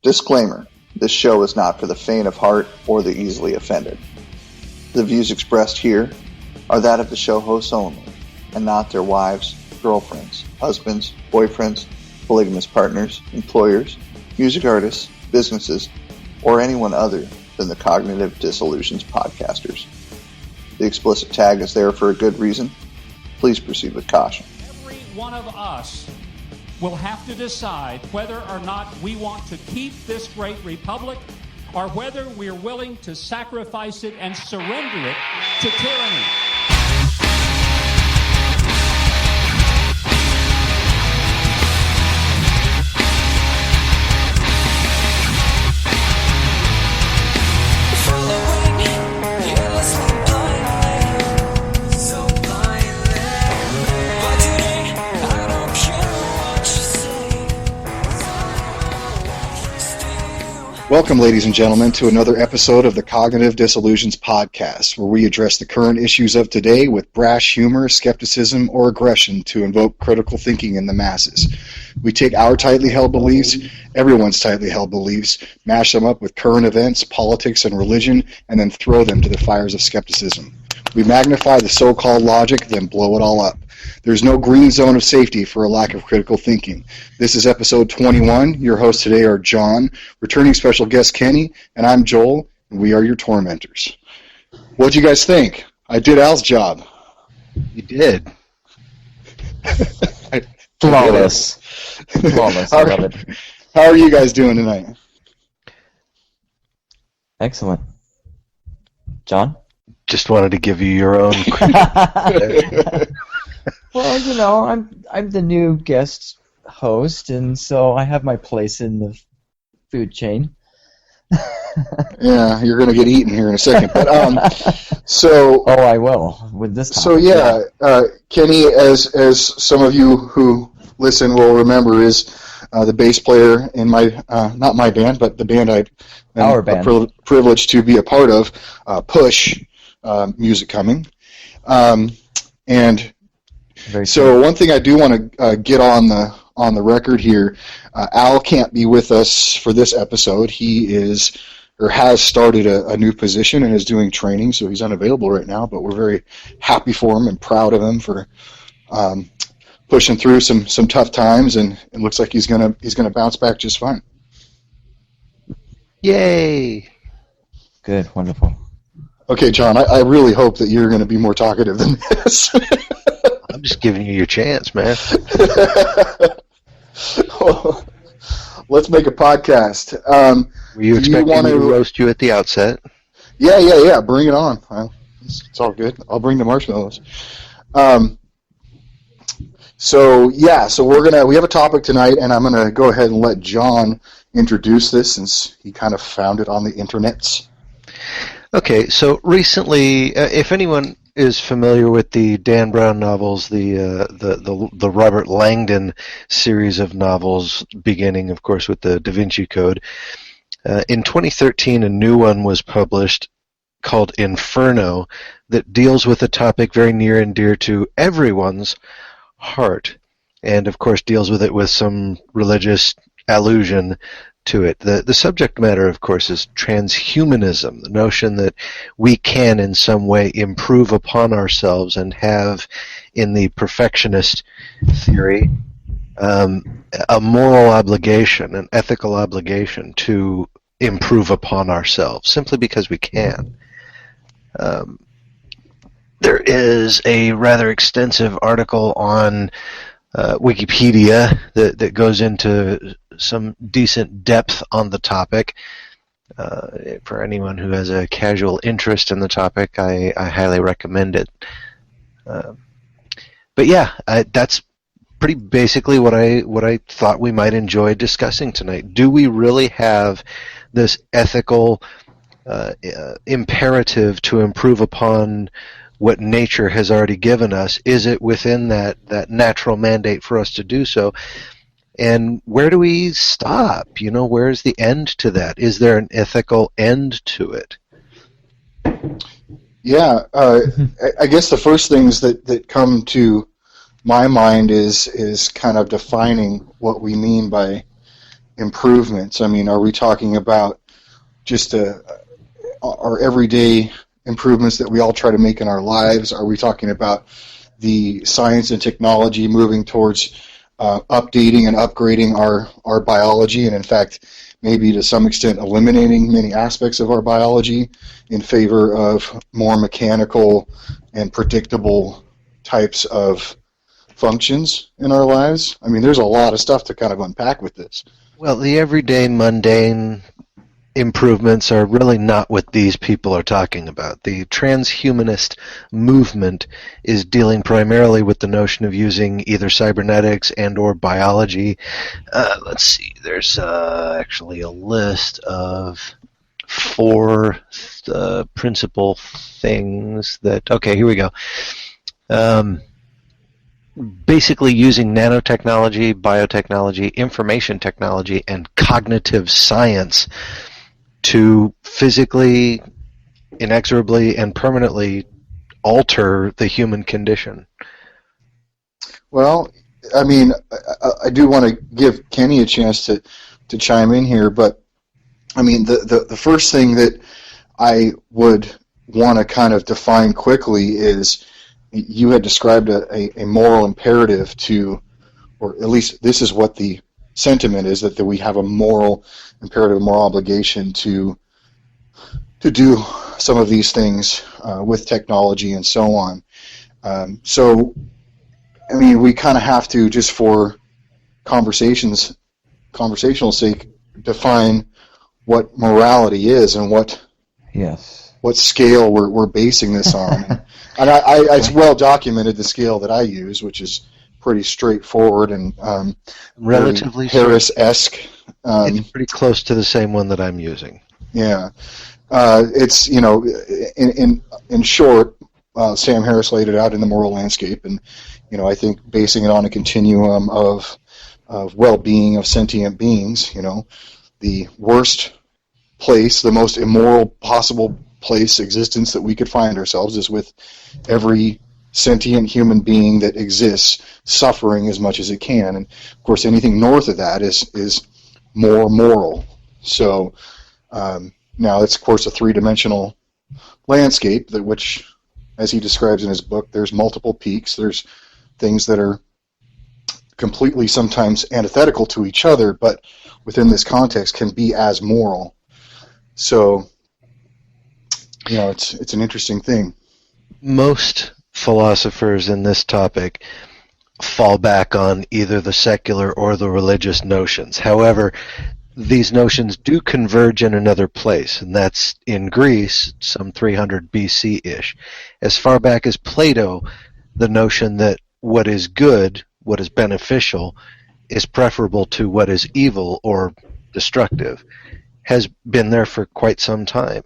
Disclaimer: this show is not for the faint of heart or the easily offended. The views expressed here are that of the show hosts only, and not their wives, girlfriends, husbands, boyfriends, polygamous partners, employers, music artists, businesses, or anyone other than the Cognitive Dissolutions podcasters. The explicit tag is there for a good reason. Please proceed with caution. Every one of us will have to decide whether or not we want to keep this great republic or whether we're willing to sacrifice it and surrender it to tyranny. Welcome, ladies and gentlemen, to another episode of the Cognitive Dissolutions podcast, where we address the current issues of today with brash humor, skepticism, or aggression to invoke critical thinking in the masses. We take our tightly held beliefs, everyone's tightly held beliefs, mash them up with current events, politics, and religion, and then throw them to the fires of skepticism. We magnify the so-called logic, then blow it all up. There's no green zone of safety for a lack of critical thinking. This is episode 21. Your hosts today are John, returning special guest Kenny, and I'm Joel, and we are your tormentors. What'd you guys think? I did Al's job. You did. Flawless. Flawless. I love it. How are you guys doing tonight? Excellent. John? Just wanted to give you your own. Well, you know, I'm the new guest host, and so I have my place in the food chain. Yeah, you're going to get eaten here in a second. But so. Oh, I will with this topic. So yeah, Kenny, as some of you who listen will remember, is the bass player in my not my band, but the band Our band. Privileged to be a part of, Push Music Coming, and. So one thing I do want to get on the record here, Al can't be with us for this episode. He is or has started a new position and is doing training, so he's unavailable right now. But we're very happy for him and proud of him for pushing through some tough times, and it looks like he's gonna bounce back just fine. Yay! Good, wonderful. Okay, John, I really hope that you're going to be more talkative than this. I'm just giving you your chance, man. Well, let's make a podcast. Were you expecting me to roast you at the outset? Yeah. Bring it on. It's all good. I'll bring the marshmallows. So we have a topic tonight, and I'm gonna go ahead and let John introduce this since he kind of found it on the internets. Okay, so recently, if anyone is familiar with the Dan Brown novels, the Robert Langdon series of novels, beginning, of course, with the Da Vinci Code, in 2013 a new one was published called Inferno that deals with a topic very near and dear to everyone's heart, and of course deals with it with some religious allusion to it. The subject matter, of course, is transhumanism, the notion that we can in some way improve upon ourselves and have, in the perfectionist theory, a moral obligation, an ethical obligation to improve upon ourselves simply because we can. There is a rather extensive article on Wikipedia that goes into some decent depth on the topic. For anyone who has a casual interest in the topic, I highly recommend it. But yeah, that's pretty basically what I thought we might enjoy discussing tonight. Do we really have this ethical imperative to improve upon what nature has already given us? Is it within that natural mandate for us to do so? And where do we stop? You know, where's the end to that? Is there an ethical end to it? Yeah, I guess the first things that come to my mind is kind of defining what we mean by improvements? I mean, are we talking about just our everyday improvements that we all try to make in our lives? Are we talking about the science and technology moving towards updating and upgrading our biology, and in fact, maybe to some extent eliminating many aspects of our biology in favor of more mechanical and predictable types of functions in our lives? I mean, there's a lot of stuff to kind of unpack with this. Well, the everyday mundane improvements are really not what these people are talking about. The transhumanist movement is dealing primarily with the notion of using either cybernetics and or biology. Let's see, there's actually a list of 4 principal things that, okay, here we go. Basically using nanotechnology, biotechnology, information technology, and cognitive science to physically, inexorably, and permanently alter the human condition. Well, I mean, I do want to give Kenny a chance to chime in here, but I mean, the first thing that I would want to kind of define quickly is, you had described a moral imperative to, or at least this is what the sentiment is, that we have a moral imperative, a moral obligation to do some of these things with technology and so on. So, I mean, we kind of have to, just for conversational sake, define what morality is and what scale we're basing this on. And it's well documented, the scale that I use, which is pretty straightforward and relatively Harris-esque. It's pretty close to the same one that I'm using. Yeah, it's, you know, in short, Sam Harris laid it out in The Moral Landscape, and you know, I think basing it on a continuum of well-being of sentient beings, you know, the worst place, the most immoral possible existence that we could find ourselves is with every sentient human being that exists suffering as much as it can, and of course anything north of that is more moral. So now it's of course a three-dimensional landscape, that which, as he describes in his book, there's multiple peaks, there's things that are completely sometimes antithetical to each other, but within this context can be as moral. So, you know, it's an interesting thing. Most philosophers in this topic fall back on either the secular or the religious notions. However, these notions do converge in another place, and that's in Greece, some 300 BC-ish. As far back as Plato, the notion that what is good, what is beneficial, is preferable to what is evil or destructive, has been there for quite some time.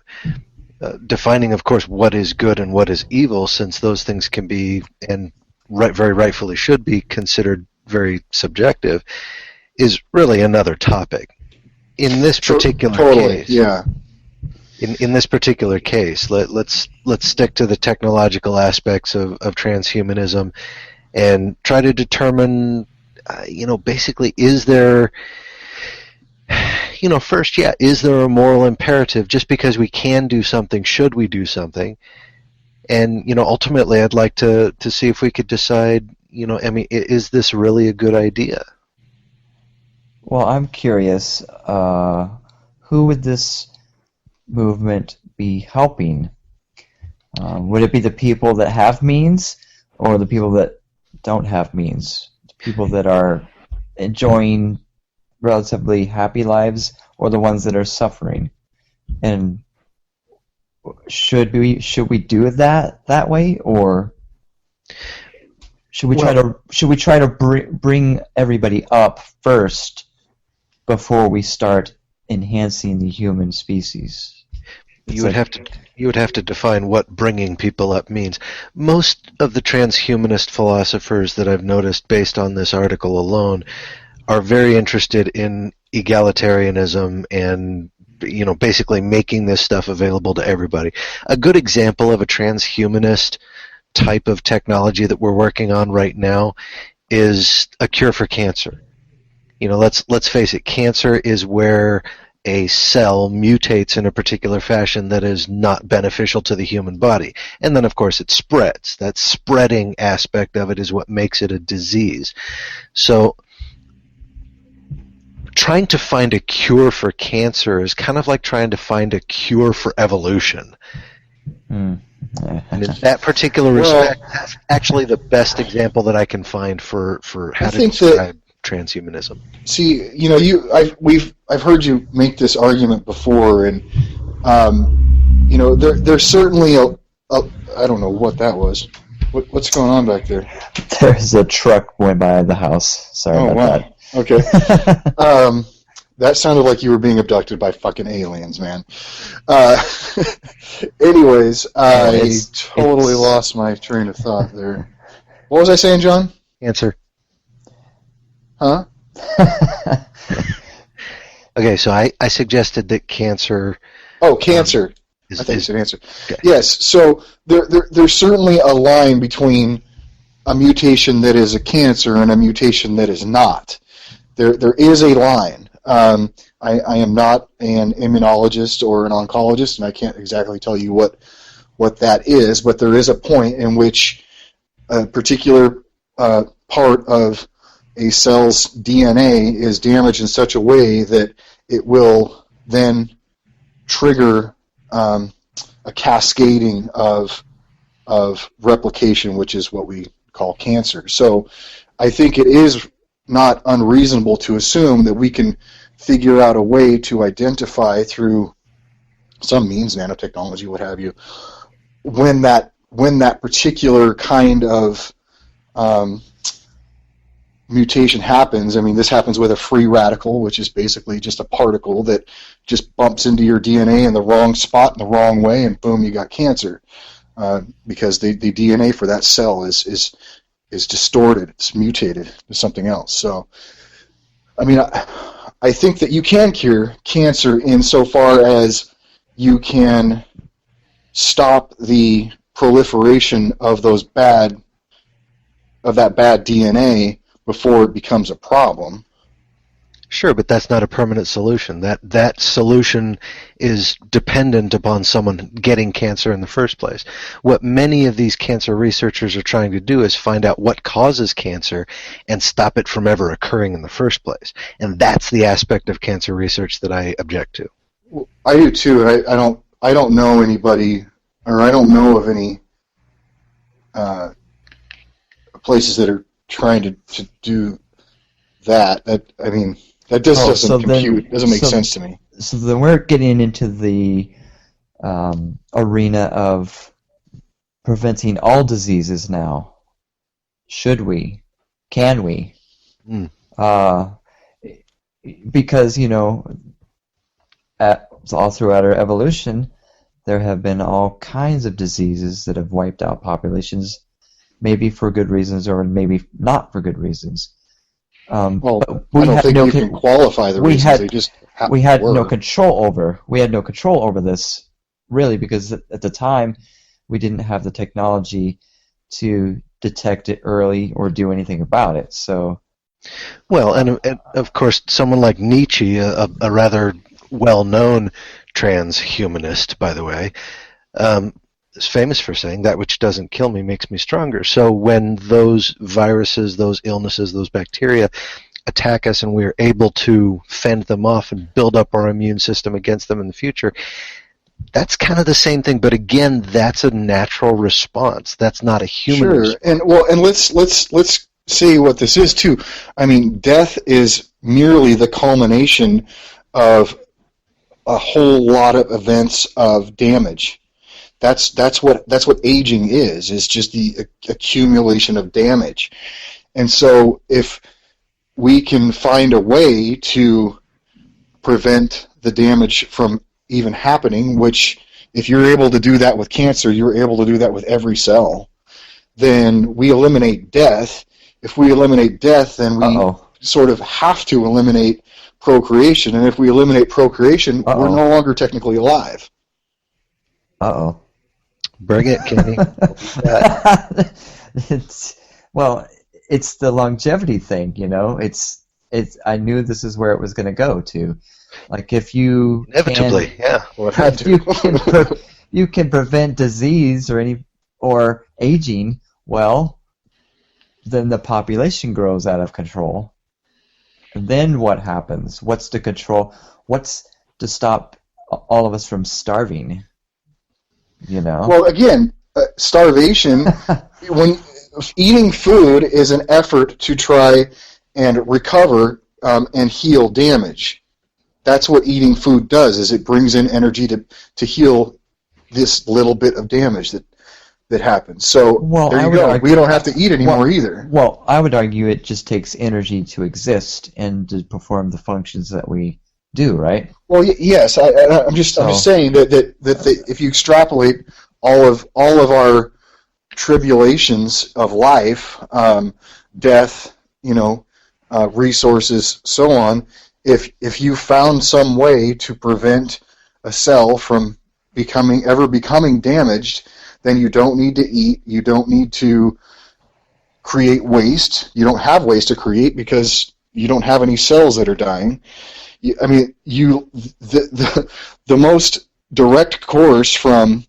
Defining, of course, what is good and what is evil, since those things can be, and very rightfully should be, considered very subjective, is really another topic. In this particular case, yeah. In this particular case, let's stick to the technological aspects of transhumanism and try to determine, basically, is there, first, is there a moral imperative? Just because we can do something, should we do something? And, ultimately, I'd like to see if we could decide, is this really a good idea? Well, I'm curious, who would this movement be helping? Would it be the people that have means, or the people that don't have means? The people that are enjoying relatively happy lives, or the ones that are suffering? And should we do it that way, or should we try to bring everybody up first before we start enhancing the human species? You would have to define what bringing people up means. Most of the transhumanist philosophers that I've noticed, based on this article alone, are very interested in egalitarianism and basically making this stuff available to everybody. A good example of a transhumanist type of technology that we're working on right now is a cure for cancer. let's face it, cancer is where a cell mutates in a particular fashion that is not beneficial to the human body. And then, of course, it spreads. That spreading aspect of it is what makes it a disease. So trying to find a cure for cancer is kind of like trying to find a cure for evolution. And in that particular respect, that's actually the best example that I can find for how to describe transhumanism. See, I've heard you make this argument before, and there's certainly a I don't know what that was. What's going on back there? There's a truck going by the house. Sorry about that. Okay. That sounded like you were being abducted by fucking aliens, man. Anyways, I totally lost my train of thought there. What was I saying, John? Answer. Huh? Okay, so I suggested that cancer... Oh, cancer. I think it's an answer. Okay. Yes, so there's certainly a line between a mutation that is a cancer and a mutation that is not. There is a line. I am not an immunologist or an oncologist, and I can't exactly tell you what that is, but there is a point in which a particular part of a cell's DNA is damaged in such a way that it will then trigger a cascading of replication, which is what we call cancer. So I think it is not unreasonable to assume that we can figure out a way to identify through some means, nanotechnology, what have you, when that particular kind of mutation happens. I mean, this happens with a free radical, which is basically just a particle that just bumps into your DNA in the wrong spot in the wrong way, and boom, you got cancer, because the DNA for that cell is distorted, it's mutated to something else. So, I mean, I think that you can cure cancer insofar as you can stop the proliferation of that bad DNA before it becomes a problem. Sure, but that's not a permanent solution. That solution is dependent upon someone getting cancer in the first place. What many of these cancer researchers are trying to do is find out what causes cancer and stop it from ever occurring in the first place. And that's the aspect of cancer research that I object to. Well, I do too. I don't know anybody, or I don't know of any places that are trying to do that. That just doesn't compute. Doesn't make sense to me. So then we're getting into the arena of preventing all diseases now. Should we? Can we? Because, all throughout our evolution, there have been all kinds of diseases that have wiped out populations, maybe for good reasons or maybe not for good reasons. I don't think you can qualify the reasons. We had no control over this, really, because at the time we didn't have the technology to detect it early or do anything about it. So, well, and of course, someone like Nietzsche, a rather well-known transhumanist, by the way, is famous for saying, "That which doesn't kill me makes me stronger." So when those viruses, those illnesses, those bacteria attack us and we're able to fend them off and build up our immune system against them in the future, that's kind of the same thing. But again, that's a natural response. That's not a human response. And let's see what this is too. I mean, death is merely the culmination of a whole lot of events of damage. That's what aging is just the accumulation of damage. And so if we can find a way to prevent the damage from even happening, which if you're able to do that with cancer, you're able to do that with every cell, then we eliminate death. If we eliminate death, then we sort of have to eliminate procreation. And if we eliminate procreation, we're no longer technically alive. Uh-oh. Bring it, Kenny. It's the longevity thing, I knew this is where it was going to go to. Like if you Inevitably, yeah. Well, it had if to. you can prevent disease or aging, well, then the population grows out of control. And then what happens? What's to control? What's to stop all of us from starving? You know. Well, again, starvation. When eating food is an effort to try and recover and heal damage. That's what eating food does. Is it brings in energy to heal this little bit of damage that happens. So there you go. We don't have to eat anymore either. Well, I would argue it just takes energy to exist and to perform the functions that we do, right? Well, yes. I'm just saying that if you extrapolate all of our tribulations of life, death, resources, so on, if you found some way to prevent a cell from becoming damaged, then you don't need to eat, you don't need to create waste, you don't have waste to create because you don't have any cells that are dying. The most direct course from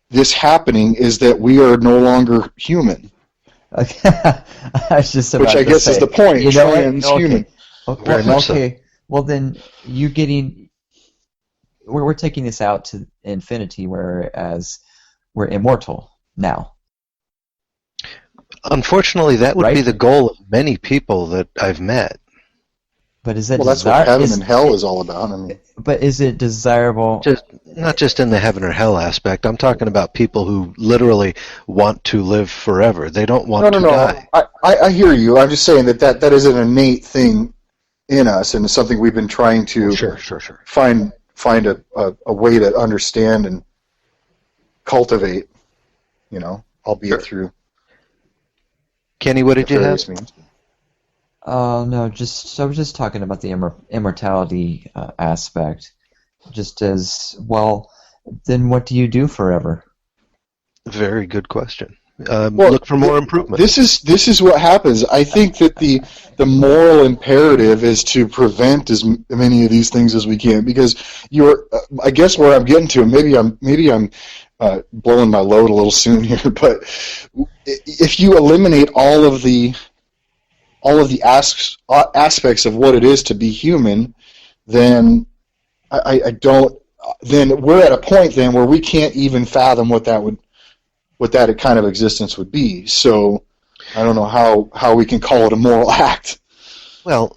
this happening is that we are no longer human. Okay. I was just about which I to guess say, is the point. You know what? Transhuman. Very much so. Okay. Well, then we're taking this out to infinity, whereas we're immortal now. Unfortunately, that would Right? be the goal of many people that I've met. But is it That's what heaven and hell is all about. I mean, but is it desirable? Not just in the heaven or hell aspect. I'm talking about people who literally want to live forever. They don't want to die. I hear you. I'm just saying that is an innate thing in us, and it's something we've been trying to find a way to understand and cultivate. Albeit through. Kenny, what did you have? Means. No, I was just talking about the immortality aspect. Just as well, then what do you do forever? Very good question. Look for more improvement. This is what happens. I think that the moral imperative is to prevent as many of these things as we can, because I guess where I'm getting to, and maybe I'm blowing my load a little soon here, but if you eliminate all of the aspects of what it is to be human, then then we're at a point then where we can't even fathom what that kind of existence would be. So I don't know how we can call it a moral act. Well,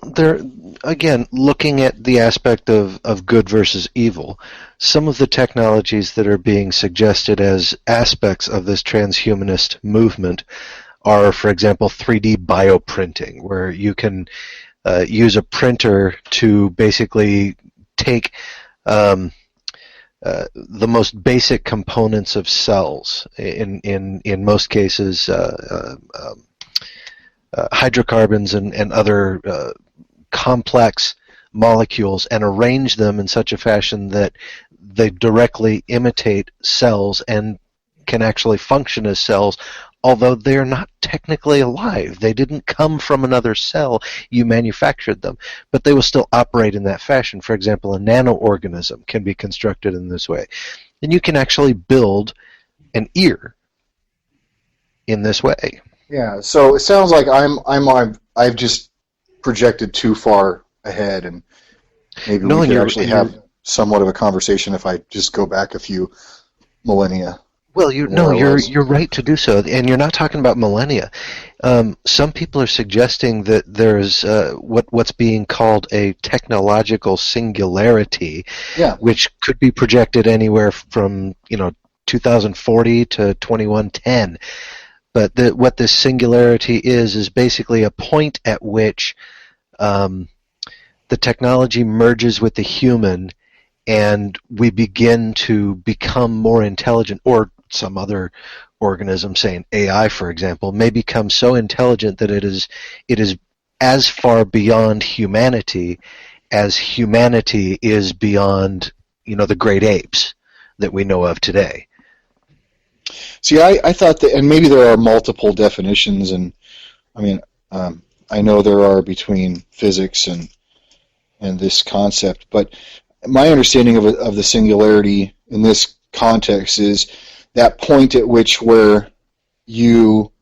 again, looking at the aspect of good versus evil, some of the technologies that are being suggested as aspects of this transhumanist movement are, for example, 3D bioprinting, where you can use a printer to basically take the most basic components of cells, in most cases hydrocarbons and other complex molecules, and arrange them in such a fashion that they directly imitate cells and can actually function as cells, although they're not technically alive. They didn't come from another cell. You manufactured them, but they will still operate in that fashion. For example, a nanoorganism can be constructed in this way. And you can actually build an ear in this way. Yeah, so it sounds like I've just projected too far ahead, and maybe we could actually have somewhat of a conversation if I just go back a few millennia. Well, you're right to do so, and you're not talking about millennia. Some people are suggesting that there's what's being called a technological singularity, which could be projected anywhere from 2040 to 2110. But what this singularity is basically a point at which the technology merges with the human, and we begin to become more intelligent, or some other organism, say an AI, for example, may become so intelligent that it is as far beyond humanity as humanity is beyond, the great apes that we know of today. See, I thought that, and maybe there are multiple definitions, and I mean, I know there are between physics and this concept, but my understanding of the singularity in this context is that point at which where you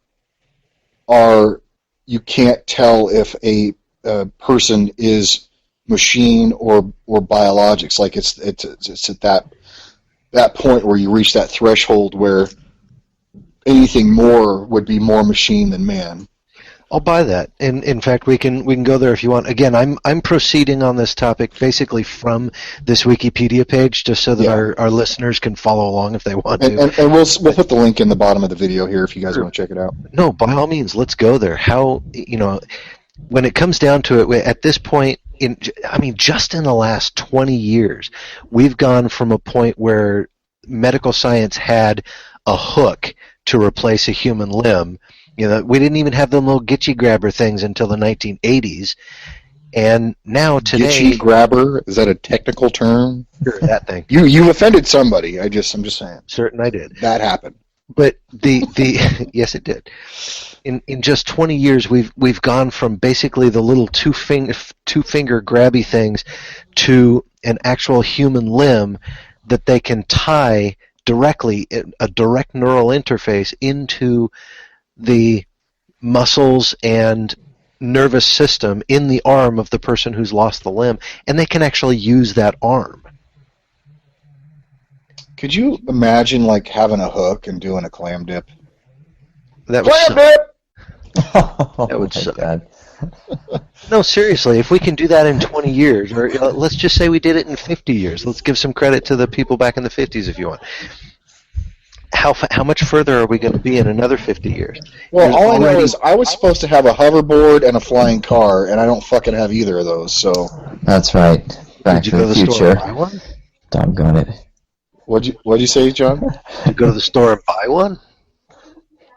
can't tell if a person is machine or biologics. Like it's at that point where you reach that threshold where anything more would be more machine than man. I'll buy that. In fact, we can go there if you want. Again, I'm proceeding on this topic basically from this Wikipedia page, just so that our listeners can follow along if they want to. And we'll put the link in the bottom of the video here if you guys want to check it out. No, by all means, let's go there. How, when it comes down to it, at this point, just in the last 20 years, we've gone from a point where medical science had a hook to replace a human limb. We didn't even have them little gitchy grabber things until the 1980s, and now today. Gitchy grabber, is that a technical term? Sure, that thing. You offended somebody. I'm just saying. Certain I did. That happened. But the yes, it did. In just 20 years, we've gone from basically the little two finger grabby things to an actual human limb that they can tie directly, a direct neural interface into the muscles and nervous system in the arm of the person who's lost the limb, and they can actually use that arm. Could you imagine like having a hook and doing a clam dip? That would Clam dip! That would suck. God. No, seriously, if we can do that in 20 years, or let's just say we did it in 50 years, let's give some credit to the people back in the 50s if you want. How much further are we going to be in another 50 years? Well, all I know is I was supposed to have a hoverboard and a flying car, and I don't fucking have either of those, so... That's right. Back Did you to go the to the future. store and buy one? Doggone it. What'd you say, John? Did you go to the store and buy one?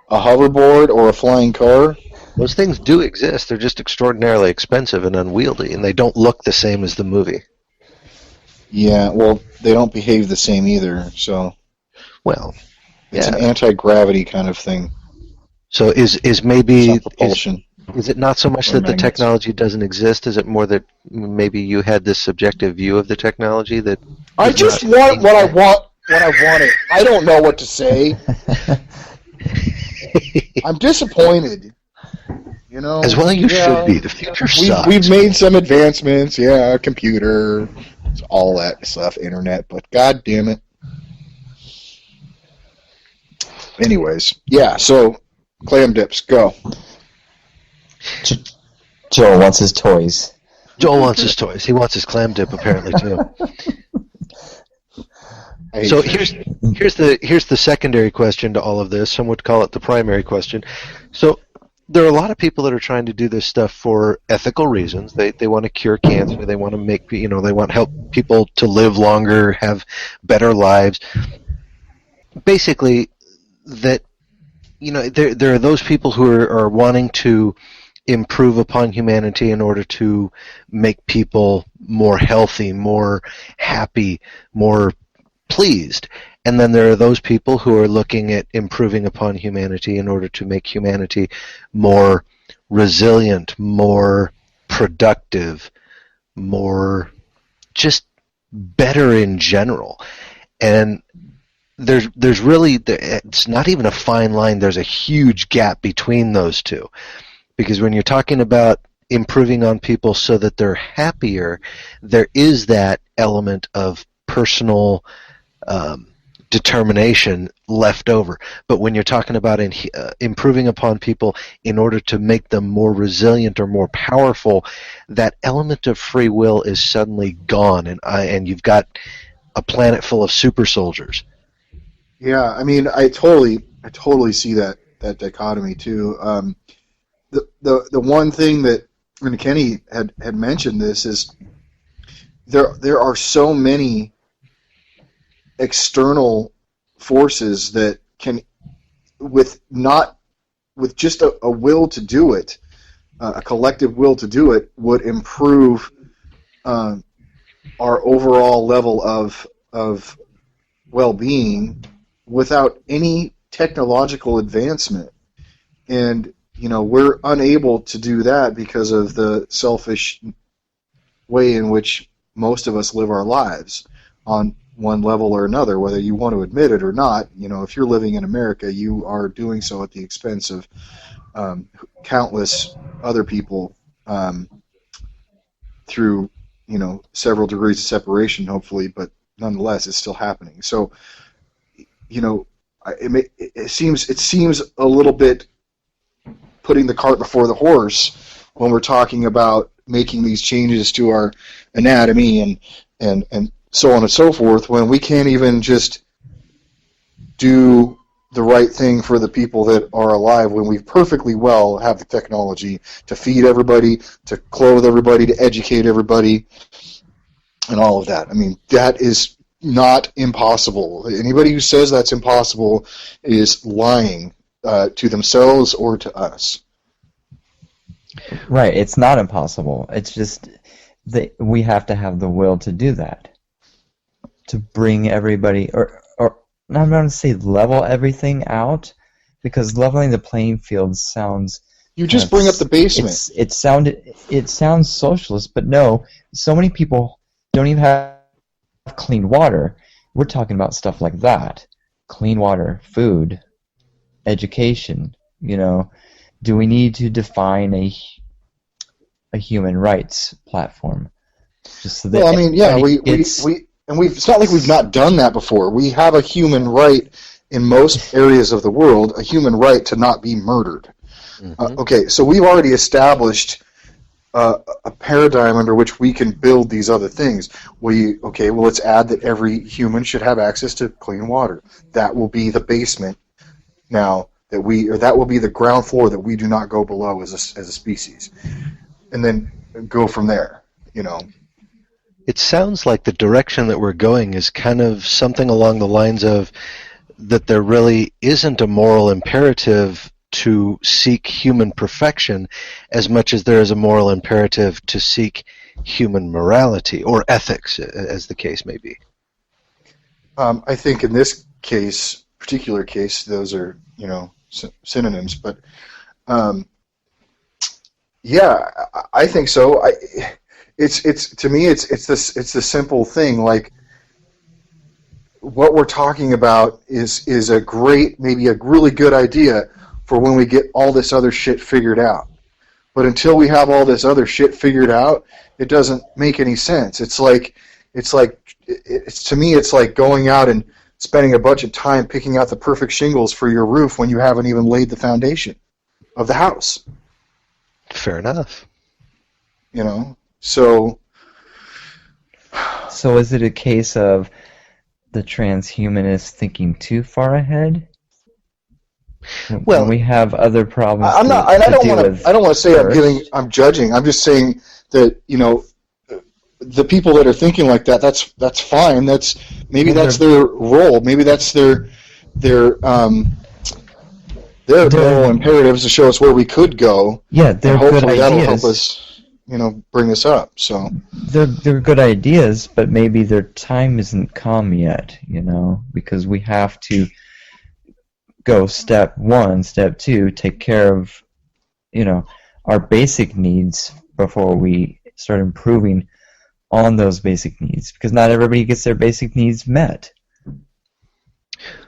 A hoverboard or a flying car? Those things do exist. They're just extraordinarily expensive and unwieldy, and they don't look the same as the movie. Yeah, well, they don't behave the same either, so... Well... It's an anti-gravity kind of thing. So is maybe propulsion. Is it not so much that the technology doesn't exist? Is it more that maybe you had this subjective view of the technology that I just want what I want when I want it. I don't know what to say. I'm disappointed. As well you should be. The future sucks. We've made some advancements. Yeah, computer, all that stuff, internet. But god damn it. Anyways, yeah, so clam dips, go. Joel wants his toys. Joel wants his toys. He wants his clam dip apparently too. So here's the secondary question to all of this. Some would call it the primary question. So there are a lot of people that are trying to do this stuff for ethical reasons. They want to cure cancer. They want to make they want to help people to live longer, have better lives. Basically, that there are those people who are wanting to improve upon humanity in order to make people more healthy, more happy, more pleased. And then there are those people who are looking at improving upon humanity in order to make humanity more resilient, more productive, more just better in general. And there's really, it's not even a fine line, there's a huge gap between those two. Because when you're talking about improving on people so that they're happier, there is that element of personal determination left over. But when you're talking about improving upon people in order to make them more resilient or more powerful, that element of free will is suddenly gone, and you've got a planet full of super soldiers. Yeah, I mean, I totally see that dichotomy too. The one thing that, and Kenny had mentioned this, is there are so many external forces that can, with just a will to do it, a collective will to do it, would improve our overall level of well-being without any technological advancement. And we're unable to do that because of the selfish way in which most of us live our lives on one level or another, whether you want to admit it or not. If you're living in America, you are doing so at the expense of countless other people through, several degrees of separation, hopefully, but nonetheless, it's still happening. So, it seems a little bit putting the cart before the horse when we're talking about making these changes to our anatomy and so on and so forth, when we can't even just do the right thing for the people that are alive, when we perfectly well have the technology to feed everybody, to clothe everybody, to educate everybody, and all of that. I mean, that is not impossible. Anybody who says that's impossible is lying to themselves or to us. Right, it's not impossible. It's just that we have to have the will to do that. To bring everybody, or I'm not going to say level everything out, because leveling the playing field sounds... You just bring up the basement. It sounds socialist, but no, so many people don't even have clean water. We're talking about stuff like that. Clean water, food, education, Do we need to define a human rights platform? Just so that it's not like we've not done that before. We have a human right in most areas of the world, a human right to not be murdered. Mm-hmm. Okay, so we've already established a paradigm under which we can build these other things. Let's add that every human should have access to clean water. That will be the basement now, that will be the ground floor that we do not go below as a species. And then go from there, It sounds like the direction that we're going is kind of something along the lines of that there really isn't a moral imperative to seek human perfection as much as there is a moral imperative to seek human morality or ethics, as the case may be. I think in this particular case, those are, synonyms, but yeah, I think so. It's to me, it's the simple thing. Like, what we're talking about is maybe a really good idea for when we get all this other shit figured out. But until we have all this other shit figured out, it doesn't make any sense. To me, it's like going out and spending a bunch of time picking out the perfect shingles for your roof when you haven't even laid the foundation of the house. Fair enough. So is it a case of the transhumanists thinking too far ahead? Well, we have other problems. I don't want to say I'm judging. I'm just saying that the people that are thinking like that, that's fine. That's their role. Maybe that's their moral imperatives to show us where we could go. Yeah, they're good ideas. That'll help us, bring us up. So they're good ideas, but maybe their time isn't come yet. Because we have to go step 1, step 2, take care of, our basic needs before we start improving on those basic needs. Because not everybody gets their basic needs met.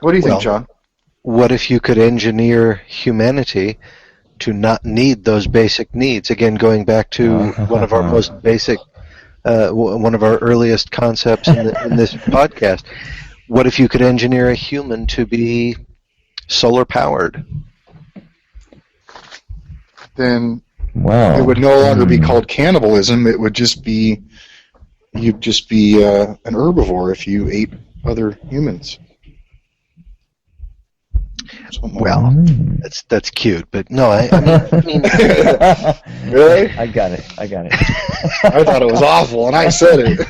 What do you think, John? What if you could engineer humanity to not need those basic needs? Again, going back to one of our most basic, one of our earliest concepts in this podcast. What if you could engineer a human to be solar powered? Then it would no longer be called cannibalism. It would just be, you'd just be an herbivore if you ate other humans. Well, that's cute, but no, I mean really? I got it. I thought it was awful, and I said it.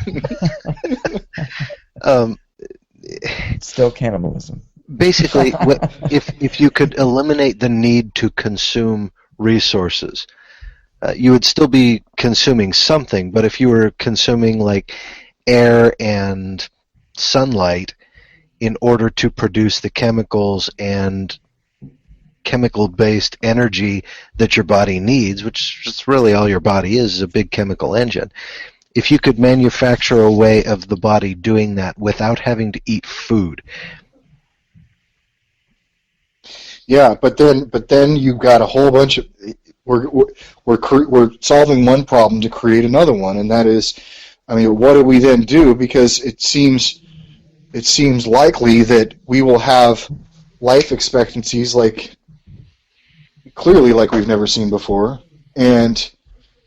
It's still cannibalism. Basically, if you could eliminate the need to consume resources, you would still be consuming something, but if you were consuming like air and sunlight in order to produce the chemicals and chemical-based energy that your body needs, which is really all your body is a big chemical engine. If you could manufacture a way of the body doing that without having to eat food. Yeah, but then you've got a whole bunch of we're solving one problem to create another one, and that is, I mean, what do we then do? Because it seems likely that we will have life expectancies clearly like we've never seen before. And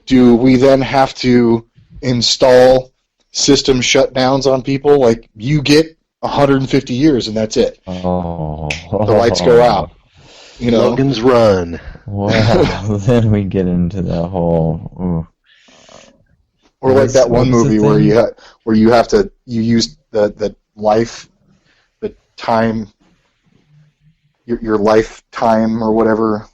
do we then have to install system shutdowns on people? Like, you get 150 years and that's it. Oh. The lights go out. You know? Logan's Run. Well, then we get into the whole. Ooh. Or like that one What's the movie where thing? you use the life, the time, your lifetime or whatever.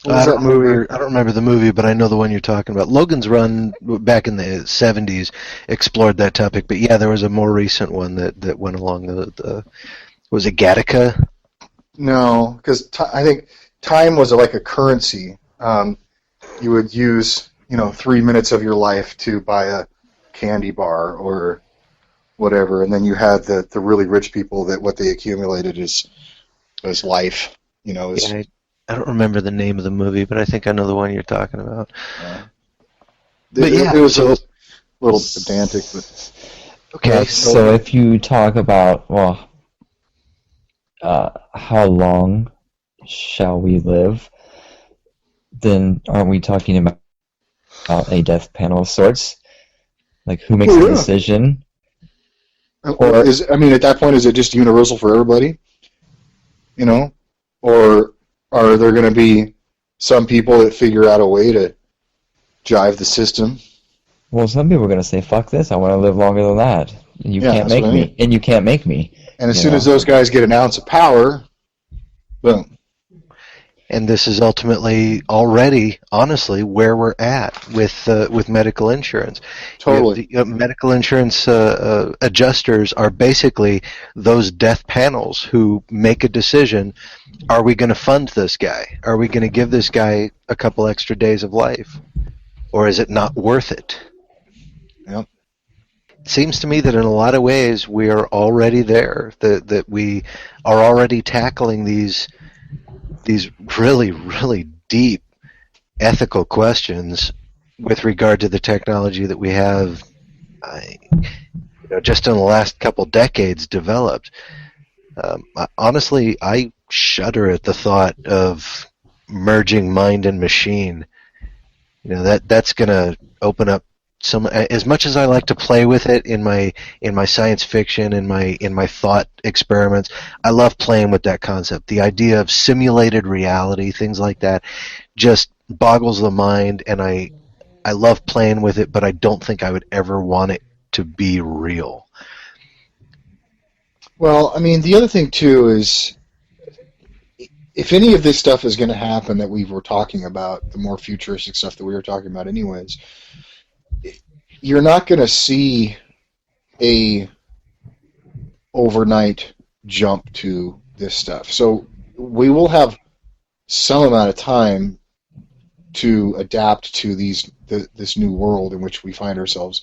What was that movie? I don't remember the movie, but I know the one you're talking about. Logan's Run back in the 70s explored that topic, but yeah, there was a more recent one that went along the was it Gattaca? No, because I think time was like a currency. You would use 3 minutes of your life to buy a candy bar or whatever, and then you had the really rich people that what they accumulated is life. Yeah, I don't remember the name of the movie, but I think I know the one you're talking about. But yeah, it was a little pedantic, but okay. Yeah, so if you talk about, well, how long shall we live, then aren't we talking about a death panel of sorts? Like, who makes the decision? Or at that point, is it just universal for everybody? Or are there going to be some people that figure out a way to jive the system? Well, some people are going to say, "Fuck this! I want to live longer than that." And you can't make me. And you can't make me. And as soon as those guys get an ounce of power, boom. And this is ultimately already, honestly, where we're at with medical insurance. Totally. Medical insurance adjusters are basically those death panels who make a decision. Are we going to fund this guy? Are we going to give this guy a couple extra days of life? Or is it not worth it? Yep. It seems to me that in a lot of ways we are already there, that we are already tackling these really, really deep ethical questions with regard to the technology that we have just in the last couple decades developed. Honestly, I shudder at the thought of merging mind and machine. That's going to open up some. As much as I like to play with it in my science fiction, in my thought experiments, I love playing with that concept. The idea of simulated reality, things like that, just boggles the mind, and I love playing with it, but I don't think I would ever want it to be real. Well, I mean, the other thing too is, if any of this stuff is going to happen that we were talking about, the more futuristic stuff that we were talking about anyways, you're not going to see a overnight jump to this stuff. So we will have some amount of time to adapt to this new world in which we find ourselves.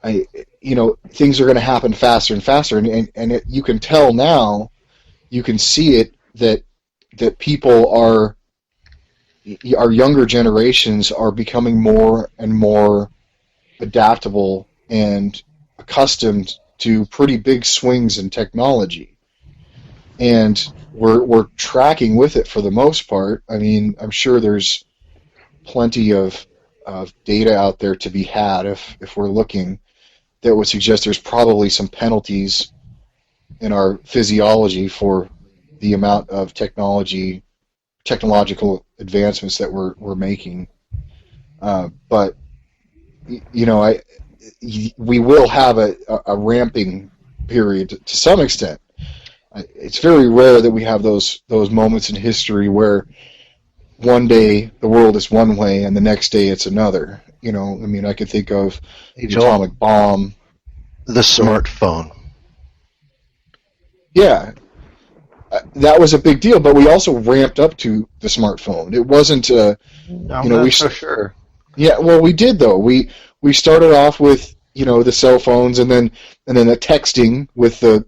Things are going to happen faster and faster, and you can tell now, you can see it that people our younger generations are becoming more and more adaptable and accustomed to pretty big swings in technology, and we're tracking with it for the most part. I mean, I'm sure there's plenty of data out there to be had if we're looking, that would suggest there's probably some penalties in our physiology for the amount of technological advancements that we're making. But we will have a ramping period to some extent. It's very rare that we have those moments in history where one day the world is one way and the next day it's another. I could think of the atomic bomb, the smartphone. Yeah, that was a big deal. But we also ramped up to the smartphone. It wasn't, I'm not so sure. Yeah, well, we did though. We started off with the cell phones, and then the texting with the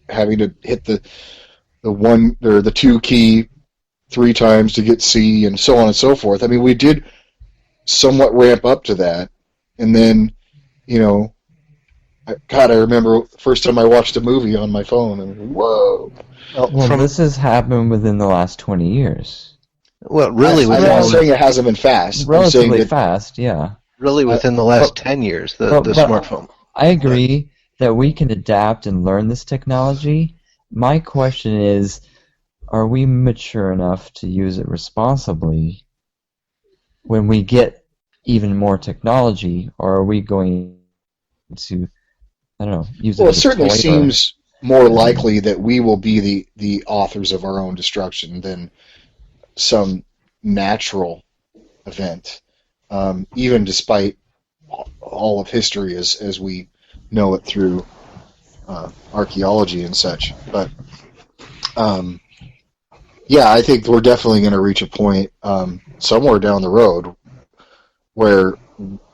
having to hit the one or the two key 3 times to get C, and so on and so forth. I mean, we did somewhat ramp up to that, and then I remember the first time I watched a movie on my phone, and whoa. Well, this has happened within the last 20 years. Well, really, I'm not saying it hasn't been fast. Relatively fast, yeah. Really, within the last 10 years, the smartphone. I agree that we can adapt and learn this technology. My question is, are we mature enough to use it responsibly when we get even more technology, or are we going to, I don't know, use it as a Well, it certainly toy seems more likely that we will be the authors of our own destruction than some natural event, even despite all of history as we know it through archaeology and such. But yeah, I think we're definitely going to reach a point somewhere down the road where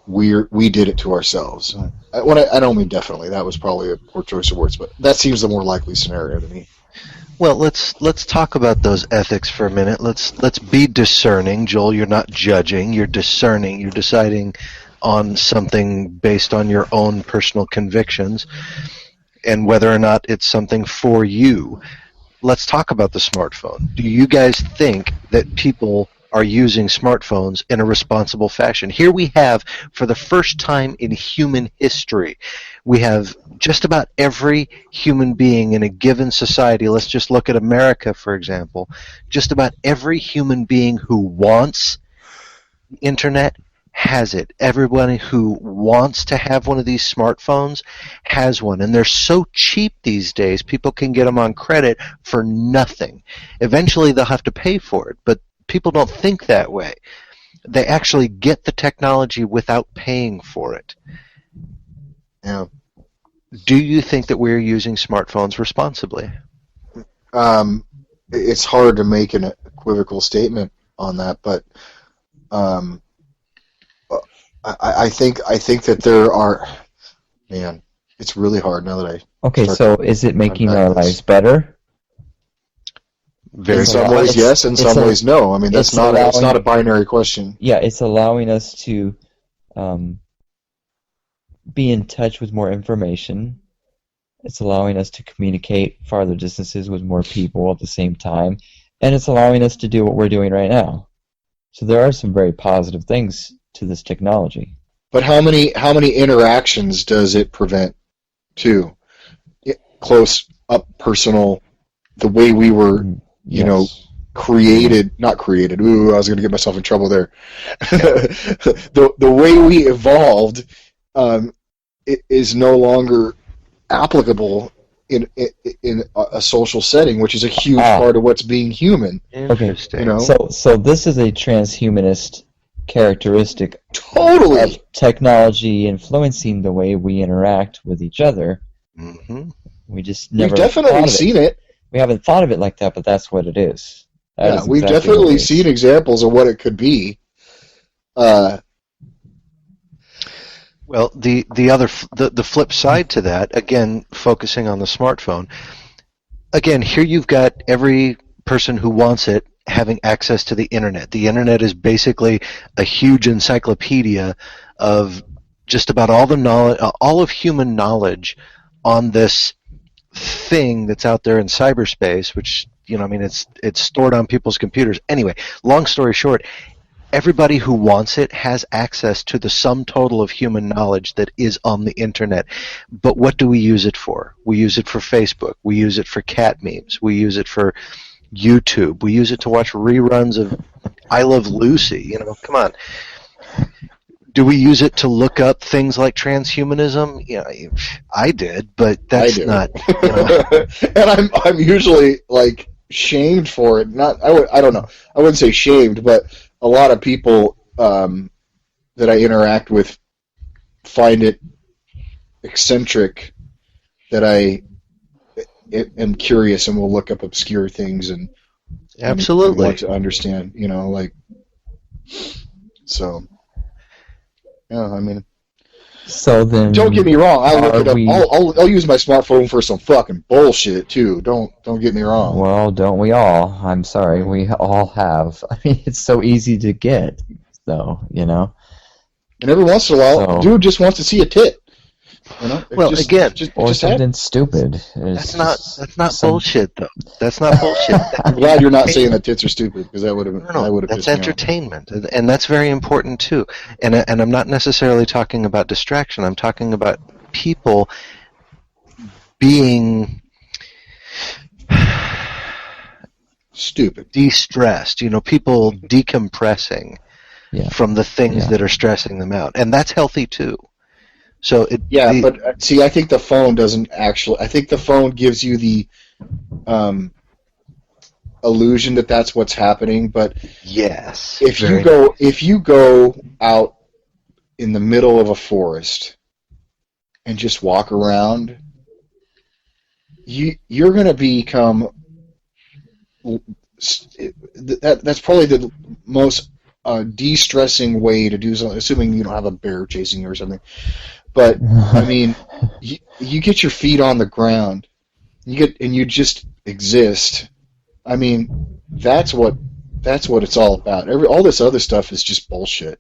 we did it to ourselves. I don't mean definitely. That was probably a poor choice of words, but that seems the more likely scenario to me. Well, let's talk about those ethics for a minute. Let's be discerning. Joel, you're not judging. You're discerning. You're deciding on something based on your own personal convictions and whether or not it's something for you. Let's talk about the smartphone. Do you guys think that people are using smartphones in a responsible fashion? Here we have, for the first time in human history, we have just about every human being in a given society. Let's just look at America, for example. Just about every human being who wants the internet has it. Everybody who wants to have one of these smartphones has one. And they're so cheap these days, people can get them on credit for nothing. Eventually they'll have to pay for it, but people don't think that way. They actually get the technology without paying for it. Yeah. Do you think that we're using smartphones responsibly? It's hard to make an equivocal statement on that, but I think that there are. Man, it's really hard now that I. Okay, so is it making our lives better? In some ways, yes. In some ways, no. I mean, it's not a binary question. Yeah, it's allowing us to be in touch with more information. It's allowing us to communicate farther distances with more people at the same time, and it's allowing us to do what we're doing right now. So there are some very positive things to this technology. But how many interactions does it prevent, too? Close up, personal, the way we were, created, not created. Ooh, I was going to get myself in trouble there. The way we evolved it is no longer applicable in a social setting, which is a huge part of what's being human. Interesting. So this is a transhumanist characteristic totally of technology influencing the way we interact with each other. Mm-hmm. We just never We've definitely seen it. We haven't thought of it like that, but that's what it is. We've definitely seen examples of what it could be. Well, the flip side to that, again, focusing on the smartphone, again, here you've got every person who wants it having access to the internet. The internet is basically a huge encyclopedia of just about all the knowledge, all of human knowledge on this thing that's out there in cyberspace, which, it's stored on people's computers. Anyway, long story short, everybody who wants it has access to the sum total of human knowledge that is on the internet. But what do we use it for? We use it for Facebook. We use it for cat memes. We use it for YouTube. We use it to watch reruns of I Love Lucy. Come on. Do we use it to look up things like transhumanism? I did, but that's not. And I'm usually shamed for it. I don't know. I wouldn't say shamed, but a lot of people that I interact with find it eccentric that I am curious and will look up obscure things and Absolutely. want to understand, like, so, yeah, I mean, So then, don't get me wrong, I'll look are it up, we? I'll use my smartphone for some fucking bullshit, too, don't get me wrong. Well, don't we all? I'm sorry, we all have. I mean, it's so easy to get, though, And every once in a while, So- dude just wants to see a tit. Well, again, or just something happens. stupid. That's not bullshit, though. That's not bullshit. I'm glad you're not saying that tits are stupid, because that would have No, that's pissed me off. entertainment, and that's very important too. And I'm not necessarily talking about distraction. I'm talking about people being Stupid. de-stressed. People decompressing Yeah. from the things Yeah. that are stressing them out, and that's healthy too. So But see, I think the phone doesn't actually. I think the phone gives you the illusion that that's what's happening. But yes, if you go out in the middle of a forest and just walk around, you're going to become. That's probably the most de-stressing way to do something. Assuming you don't have a bear chasing you or something. But I mean, you get your feet on the ground, you just exist. I mean, that's what it's all about. All this other stuff is just bullshit,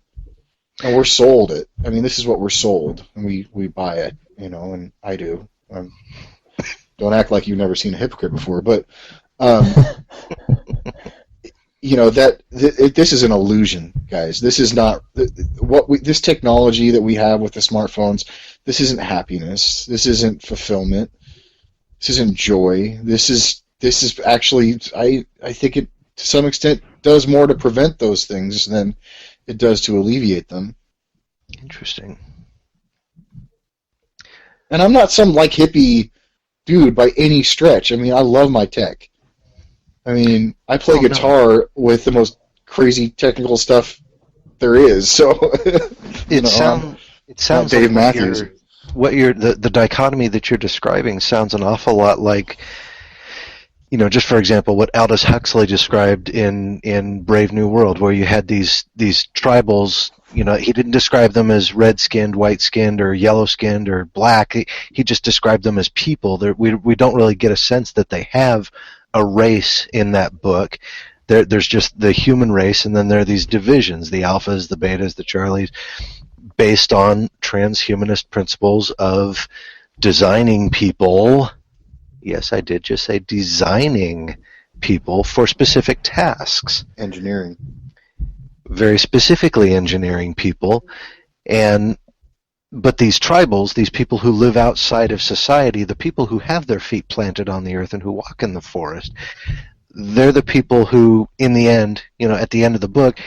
and we're sold it. I mean, this is what we're sold, and we buy it, and I do. Don't act like you've never seen a hypocrite before, but this is an illusion, guys. This is not this technology that we have with the smartphones. This isn't happiness. This isn't fulfillment. This isn't joy. This is actually, I think it to some extent does more to prevent those things than it does to alleviate them. Interesting. And I'm not some like hippie dude by any stretch. I mean, I love my tech. I mean, I play guitar with the most crazy technical stuff there is. So it sounds Dave like Matthews. The dichotomy that you're describing sounds an awful lot like, just for example, what Aldous Huxley described in Brave New World, where you had these tribals. He didn't describe them as red-skinned, white-skinned, or yellow-skinned, or black. He just described them as people. We don't really get a sense that they have a race in that book. There's just the human race, and then there are these divisions, the alphas, the betas, the charlies, based on transhumanist principles of designing people. Yes, I did just say designing people for specific tasks. Engineering. Very specifically engineering people. But these tribals, these people who live outside of society, the people who have their feet planted on the earth and who walk in the forest, they're the people who, in the end, at the end of the book,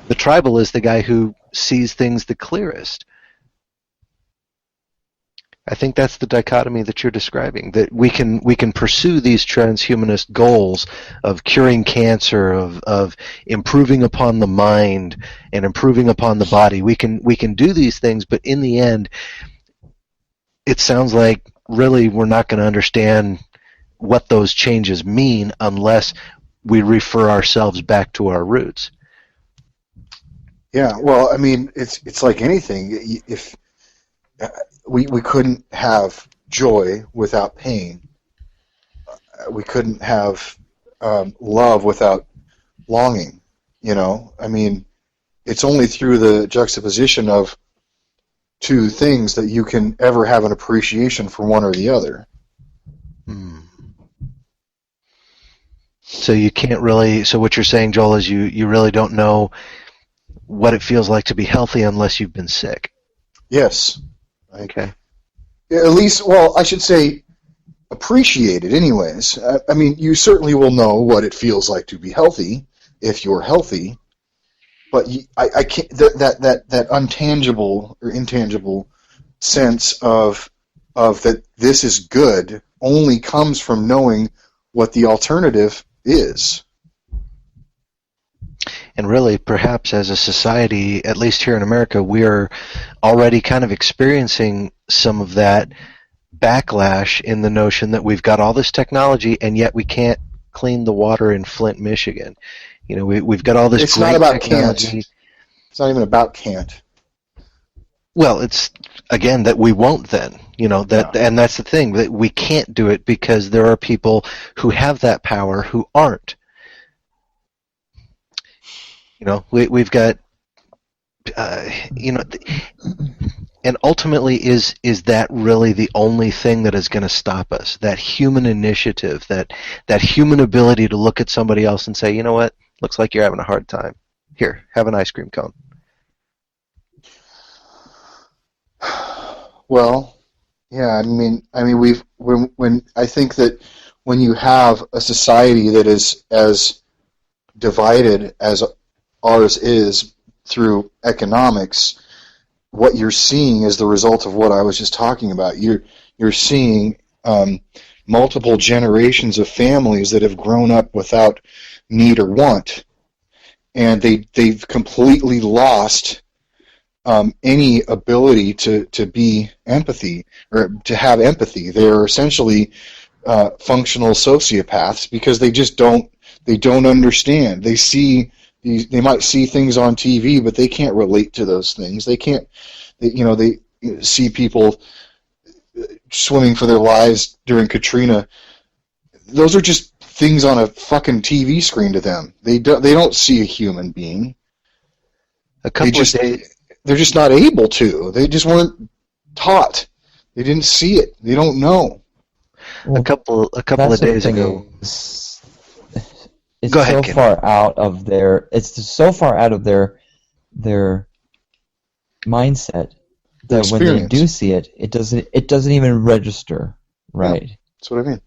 the tribal is the guy who sees things the clearest. I think that's the dichotomy that you're describing, that we can pursue these transhumanist goals of curing cancer, of improving upon the mind and improving upon the body. We can do these things, but in the end, it sounds like really we're not going to understand what those changes mean unless we refer ourselves back to our roots. Yeah, well, I mean, it's like anything. If we couldn't have joy without pain, we couldn't have love without longing. I mean, it's only through the juxtaposition of two things that you can ever have an appreciation for one or the other. So you can't really. So what you're saying, Joel, is you really don't know what it feels like to be healthy unless you've been sick. Yes. Okay. At least, well, I should say appreciate it anyways. I mean, you certainly will know what it feels like to be healthy if you're healthy, but I can't, that untangible or intangible sense of that this is good only comes from knowing what the alternative is. And really, perhaps as a society, at least here in America, we're already kind of experiencing some of that backlash in the notion that we've got all this technology and yet we can't clean the water in Flint, Michigan. You know, we've got all this It's great not about technology. can't. It's not even about can't. Well, it's again that we won't then, you know, that, and that's the thing, that we can't do it because there are people who have that power who aren't. You know, we've got, you know, and ultimately is that really the only thing that is going to stop us? That human initiative, that human ability to look at somebody else and say, you know what, looks like you're having a hard time. Here, have an ice cream cone. Well, yeah, I mean, when I think that when you have a society that is as divided as ours is through economics, what you're seeing is the result of what I was just talking about. You're seeing multiple generations of families that have grown up without need or want, and they've completely lost any ability to be empathy or to have empathy. They're essentially functional sociopaths because they just don't understand. They might see things on TV, but they can't relate to those things. They see people swimming for their lives during Katrina. Those are just things on a fucking TV screen to them. They don't see a human being. They're just not able to. They just weren't taught. They didn't see it. They don't know. Well, a couple of days ago. It's Go ahead, so Ken. far out of their. It's so far out of their mindset that when they do see it, it doesn't even register right. Yeah, that's what I mean.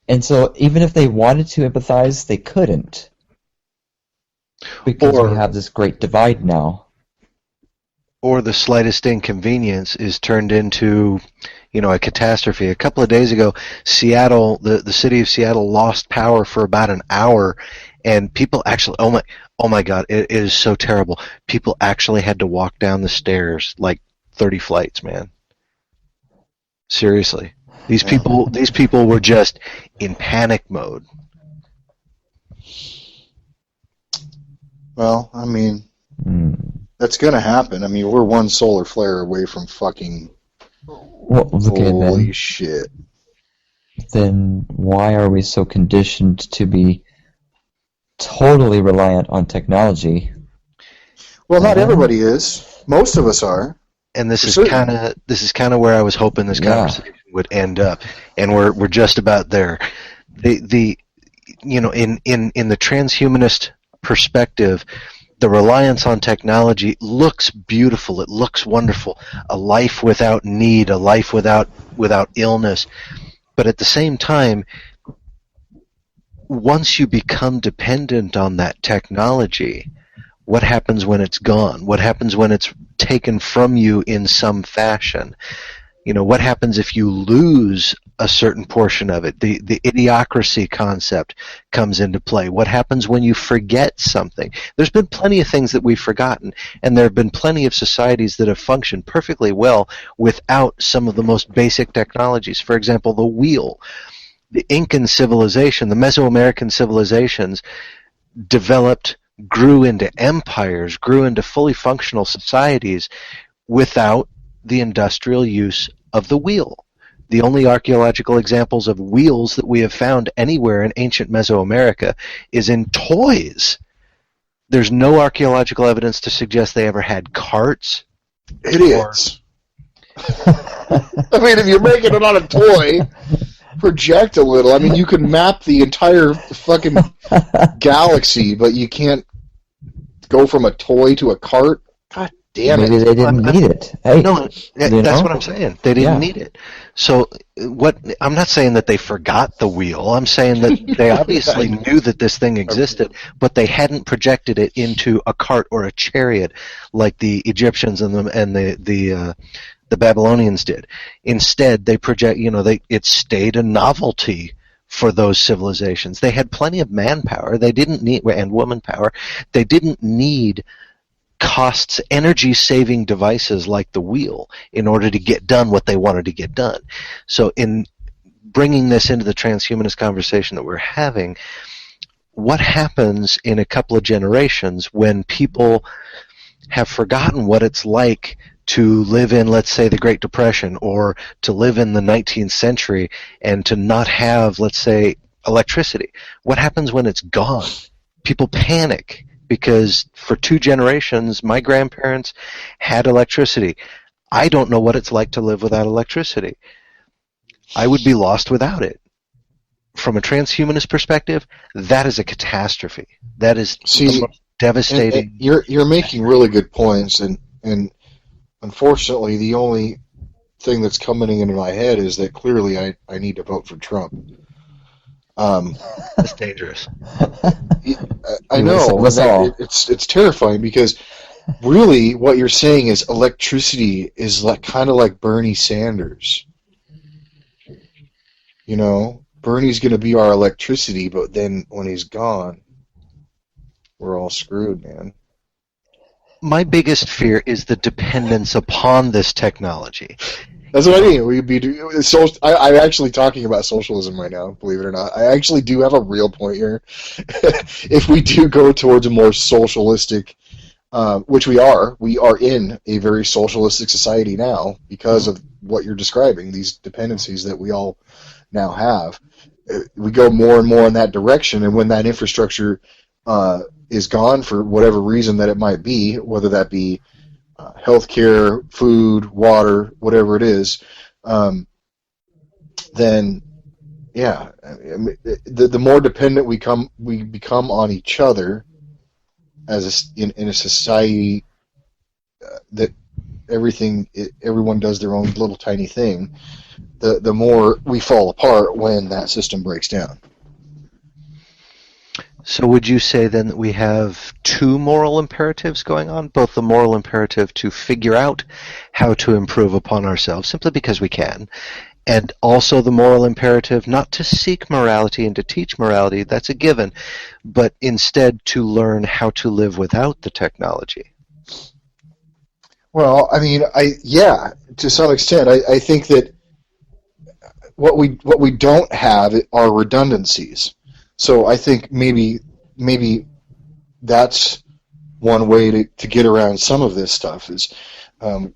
And so even if they wanted to empathize, they couldn't because we have this great divide now. Or the slightest inconvenience is turned into, you know, a catastrophe. A couple of days ago, Seattle, the city of Seattle, lost power for about an hour, and people actually, oh my God, it is so terrible. People actually had to walk down the stairs like 30 flights, man. Seriously, these people were just in panic mode. Well, I mean, that's going to happen. I mean, we're one solar flare away from fucking holy shit. Then why are we so conditioned to be totally reliant on technology? Well, not everybody is. Most of us are. And this is kind of where I was hoping this conversation would end up, and we're just about there. The you know, in the transhumanist perspective, the reliance on technology looks beautiful. It looks wonderful. A life without need, a life without illness. But at the same time, once you become dependent on that technology, what happens when it's gone? What happens when it's taken from you in some fashion? You know, what happens if you lose a certain portion of it? The idiocracy concept comes into play. What happens when you forget something? There's been plenty of things that we've forgotten, and there have been plenty of societies that have functioned perfectly well without some of the most basic technologies. For example, the wheel. The Incan civilization, the Mesoamerican civilizations grew into empires, grew into fully functional societies without the industrial use of the wheel. The only archaeological examples of wheels that we have found anywhere in ancient Mesoamerica is in toys. There's no archaeological evidence to suggest they ever had carts. Idiots. I mean, if you're making it on a toy, project a little. I mean, you can map the entire fucking galaxy, but you can't go from a toy to a cart. God damn it. Maybe they didn't need it. Hey, No, that's what I'm saying. They didn't need it. So I'm not saying that they forgot the wheel. I'm saying that they obviously knew that this thing existed, but they hadn't projected it into a cart or a chariot like the Egyptians and the Babylonians did. Instead, they project. You know, it stayed a novelty for those civilizations. They had plenty of manpower. They didn't need and woman power. They didn't need costs energy-saving devices like the wheel in order to get done what they wanted to get done. So in bringing this into the transhumanist conversation that we're having, what happens in a couple of generations when people have forgotten what it's like to live in, let's say, the Great Depression, or to live in the 19th century and to not have, let's say, electricity? What happens when it's gone? People panic because for 2 generations, my grandparents had electricity. I don't know what it's like to live without electricity. I would be lost without it. From a transhumanist perspective, that is a catastrophe. That is the most devastating. And you're making really good points, and unfortunately, the only thing that's coming into my head is that clearly I need to vote for Trump. That's dangerous. I know. It's terrifying because really what you're saying is electricity is like kind of like Bernie Sanders. You know, Bernie's going to be our electricity, but then when he's gone, we're all screwed, man. My biggest fear is the dependence upon this technology. That's what I mean. I'm actually talking about socialism right now, believe it or not. I actually do have a real point here. If we do go towards a more socialistic, which we are in a very socialistic society now because of what you're describing, these dependencies that we all now have. We go more and more in that direction, and when that infrastructure is gone for whatever reason that it might be, whether that be healthcare, food, water, whatever it is, then yeah, the more dependent we become on each other as in a society that everyone does their own little tiny thing, the more we fall apart when that system breaks down. So would you say then that we have 2 moral imperatives going on, both the moral imperative to figure out how to improve upon ourselves simply because we can, and also the moral imperative not to seek morality and to teach morality, that's a given, but instead to learn how to live without the technology? Well, I mean, to some extent, I think that what we don't have are redundancies. So I think maybe that's one way to get around some of this stuff is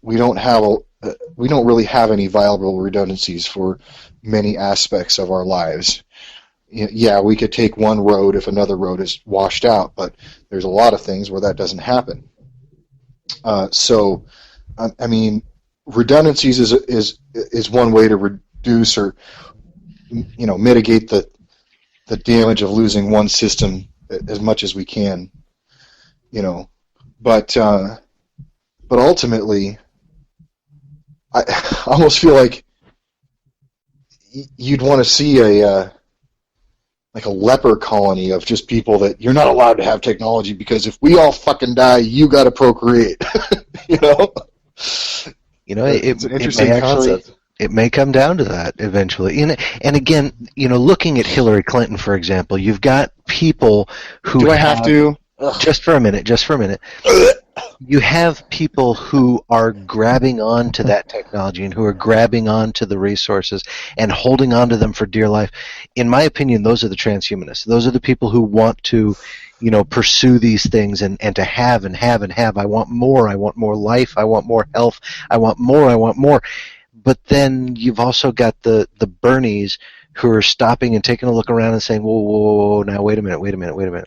we don't really have any viable redundancies for many aspects of our lives. Yeah, we could take one road if another road is washed out, but there's a lot of things where that doesn't happen. So, I mean, redundancies is one way to reduce or mitigate the damage of losing one system as much as we can, but ultimately, I almost feel like you'd want to see a leper colony of just people that you're not allowed to have technology because if we all fucking die, you got to procreate. It's an interesting concept. It may come down to that eventually. And again, looking at Hillary Clinton, for example, you've got people who Do I have to? Just for a minute. You have people who are grabbing onto that technology and who are grabbing onto the resources and holding onto them for dear life. In my opinion, those are the transhumanists. Those are the people who want to, pursue these things and to have and have and have. I want more. I want more life. I want more health. I want more. I want more. But then you've also got the Bernies who are stopping and taking a look around and saying, whoa, now wait a minute.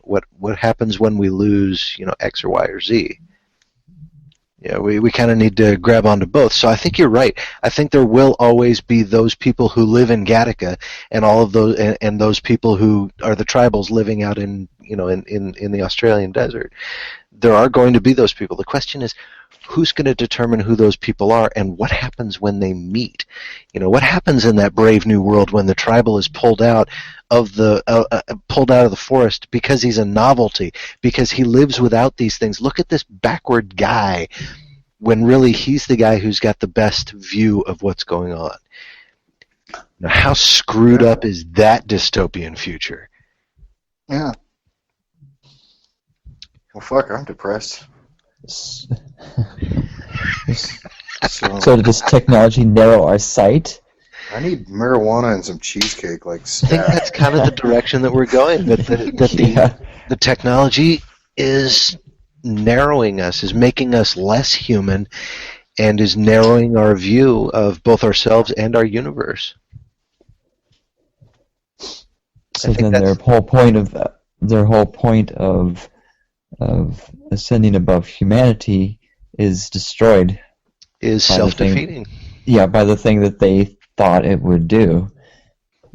What happens when we lose, X or Y or Z? Yeah, we kind of need to grab onto both. So I think you're right. I think there will always be those people who live in Gattaca and all of those and those people who are the tribals living out in in the Australian desert. There are going to be those people. The question is, who's going to determine who those people are and what happens when they meet? What happens in that brave new world when the tribal is pulled out of the forest because he's a novelty, because he lives without these things? Look at this backward guy when really he's the guy who's got the best view of what's going on. Now, how screwed up is that dystopian future? Yeah. Well, fuck, I'm depressed. S- So So does technology narrow our sight? I need marijuana and some cheesecake, like I think stat. that's kind of the direction that we're going. Yeah. The technology is narrowing us, is making us less human, and is narrowing our view of both ourselves and our universe. So think then that's- their whole point of ascending above humanity is destroyed Is by the thing. self-defeating. Yeah, by the thing that they thought it would do.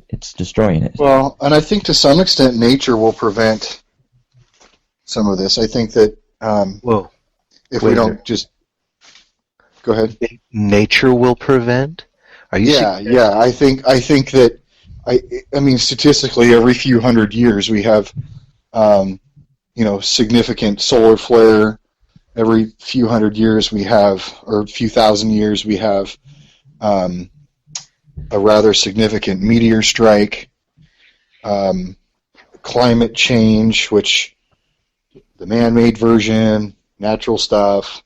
It's destroying it. Well, and I think to some extent nature will prevent some of this. I think that Whoa. if Wait we a don't minute. just go ahead. Nature will prevent? Are you Yeah. I think that I mean statistically, every few hundred years we have significant solar flare. Every few hundred years we have, or few thousand years we have a rather significant meteor strike, climate change, which the man-made version, natural stuff.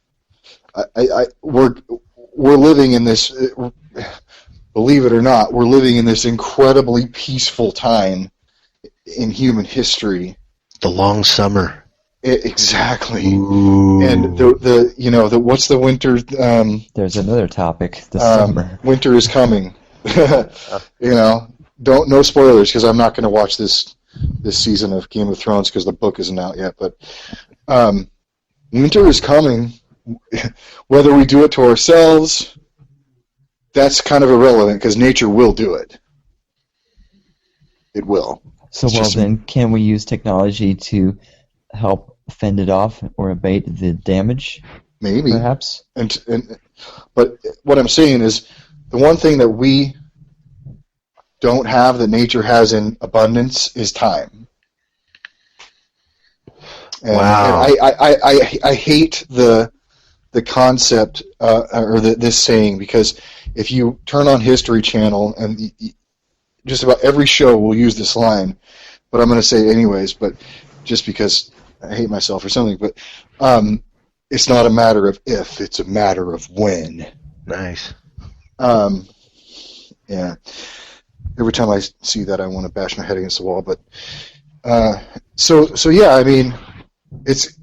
We're living in this. Believe it or not, we're living in this incredibly peaceful time in human history. The long summer. Exactly. Ooh. And the what's the winter? There's another topic this summer. Winter is coming. No spoilers because I'm not going to watch this season of Game of Thrones because the book isn't out yet. But winter is coming. Whether we do it to ourselves, that's kind of irrelevant because nature will do it. It will. So then can we use technology to help fend it off or abate the damage? Maybe. Perhaps. But what I'm saying is the one thing that we don't have that nature has in abundance is time. And, wow. And I hate the concept or this saying because if you turn on History Channel and just about every show will use this line, but I'm going to say it anyways, but just because I hate myself or something, but it's not a matter of if, it's a matter of when. Nice. Yeah. Every time I see that, I want to bash my head against the wall. But so yeah, I mean, it's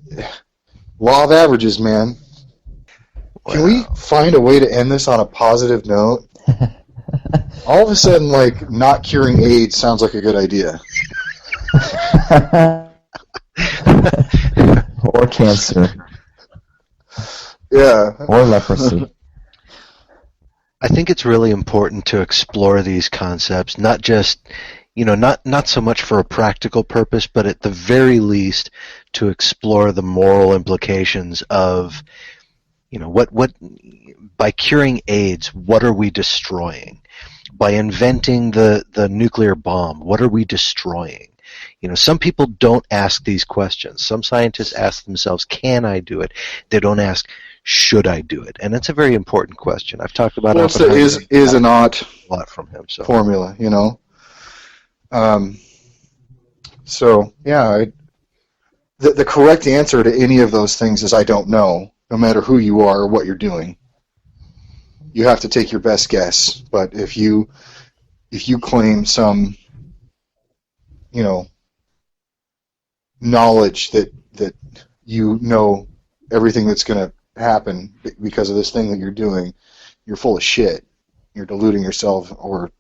law of averages, man. Wow. Can we find a way to end this on a positive note? All of a sudden, like, not curing AIDS sounds like a good idea. Or cancer. Yeah. Or leprosy. I think it's really important to explore these concepts, not just, not so much for a practical purpose, but at the very least to explore the moral implications of, what by curing AIDS, what are we destroying? By inventing the nuclear bomb, what are we destroying? Some people don't ask these questions. Some scientists ask themselves, can I do it? They don't ask, should I do it? And it's a very important question. I've talked about It's the is or not a lot from him. So. Formula, So, yeah, the correct answer to any of those things is I don't know, no matter who you are or what you're doing. You have to take your best guess. But if you claim some, knowledge that you know everything that's going to happen because of this thing that you're doing, you're full of shit. You're deluding yourself, or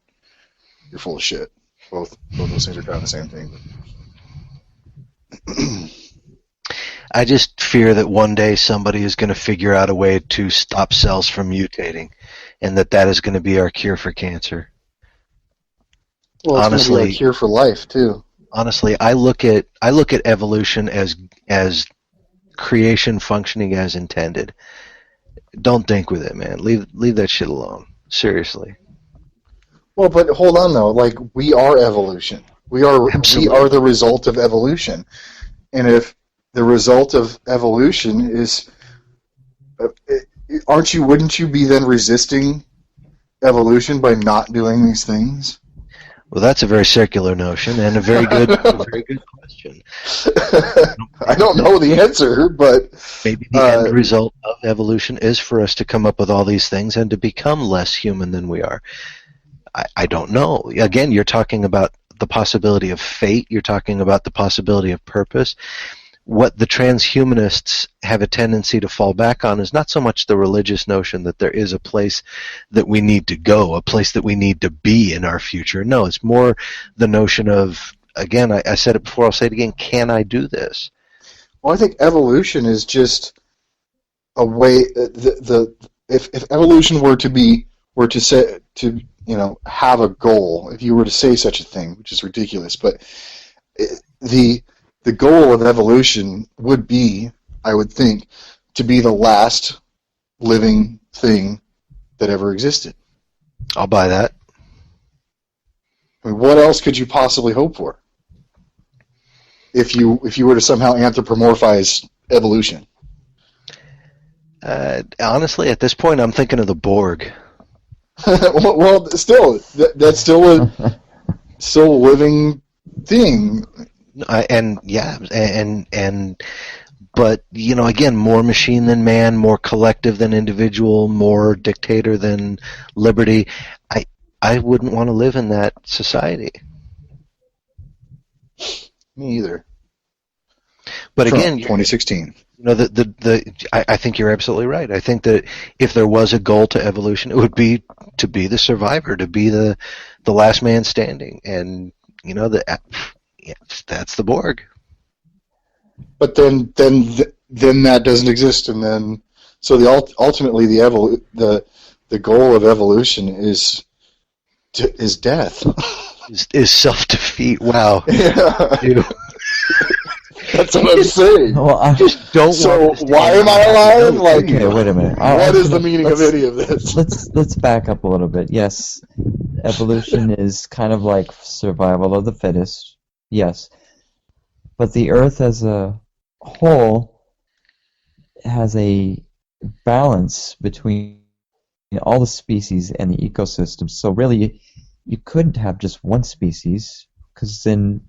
you're full of shit. Both those things are kind of the same thing. I just fear that one day somebody is going to figure out a way to stop cells from mutating, and that is going to be our cure for cancer. Well, it's honestly, going to be a cure for life too. Honestly, I look at evolution as creation functioning as intended. Don't think with it, man. Leave that shit alone. Seriously. Well, but hold on though. Like, we are evolution. We are the result of evolution. And if the result of evolution is, wouldn't you be then resisting evolution by not doing these things? Well, that's a very circular notion and a very good question. I don't know the answer, but Maybe the end result of evolution is for us to come up with all these things and to become less human than we are. I don't know. Again, you're talking about the possibility of fate. You're talking about the possibility of purpose. What the transhumanists have a tendency to fall back on is not so much the religious notion that there is a place that we need to go, a place that we need to be in our future. No, it's more the notion of, again, I said it before, I'll say it again, can I do this? Well, I think evolution is just a way. If evolution were to have a goal, if you were to say such a thing, which is ridiculous, but the goal of evolution would be, I would think, to be the last living thing that ever existed. I'll buy that. I mean, what else could you possibly hope for if you were to somehow anthropomorphize evolution? Honestly, at this point, I'm thinking of the Borg. Well, still, that's still a living thing. But again, more machine than man, more collective than individual, more dictator than liberty. I wouldn't want to live in that society. Me either. But Trump, again, 2016. I think you're absolutely right. I think that if there was a goal to evolution, it would be to be the survivor, to be the last man standing, and that's the Borg. But then that doesn't exist, and then so ultimately the goal of evolution is death. Is self-defeat. Wow. Yeah. That's what I'm saying. Well, I just don't. So why am I alive? Like, okay, wait a minute. What is the meaning of any of this? Let's back up a little bit. Yes, evolution is kind of like survival of the fittest. Yes, but the Earth as a whole has a balance between all the species and the ecosystem. So really, you couldn't have just one species, because then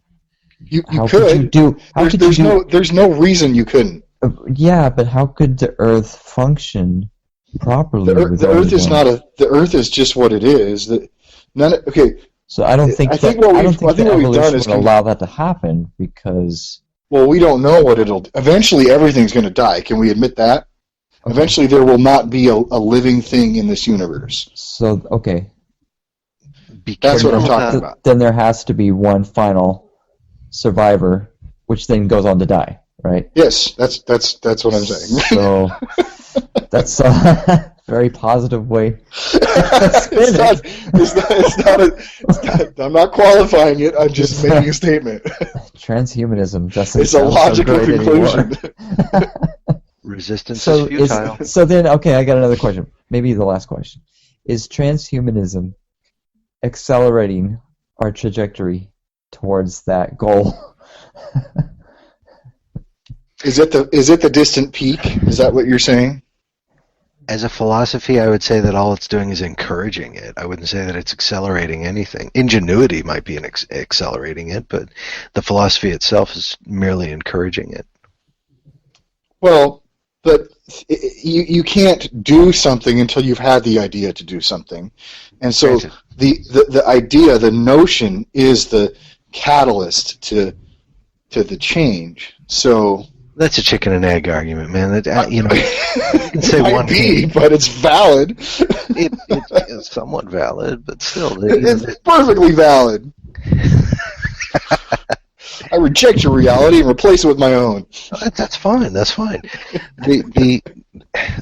you how could. There's no reason you couldn't. Yeah, but how could the Earth function properly? The Earth is just what it is. Okay. So I don't think evolution would allow that to happen, because. Well, we don't know what it'll. Eventually, everything's going to die. Can we admit that? Okay. Eventually, there will not be a living thing in this universe. So okay. That's what I'm talking about. Then there has to be one final survivor, which then goes on to die, right? Yes, that's what I'm saying. So that's a very positive way. I'm not qualifying it. I'm just making a statement. Transhumanism doesn't. It's a logical conclusion. Resistance is futile. So then, okay, I got another question. Maybe the last question: is transhumanism accelerating our trajectory towards that goal? Is it the distant peak? Is that what you're saying? As a philosophy, I would say that all it's doing is encouraging it. I wouldn't say that it's accelerating anything. Ingenuity might be accelerating it, but the philosophy itself is merely encouraging it. Well, but you can't do something until you've had the idea to do something. And so the idea, the notion, is the catalyst to the change. So that's a chicken and egg argument, man. You can say it one thing, but it's valid. It is somewhat valid, but still, it's perfectly valid. I reject your reality and replace it with my own. That's fine. That's fine.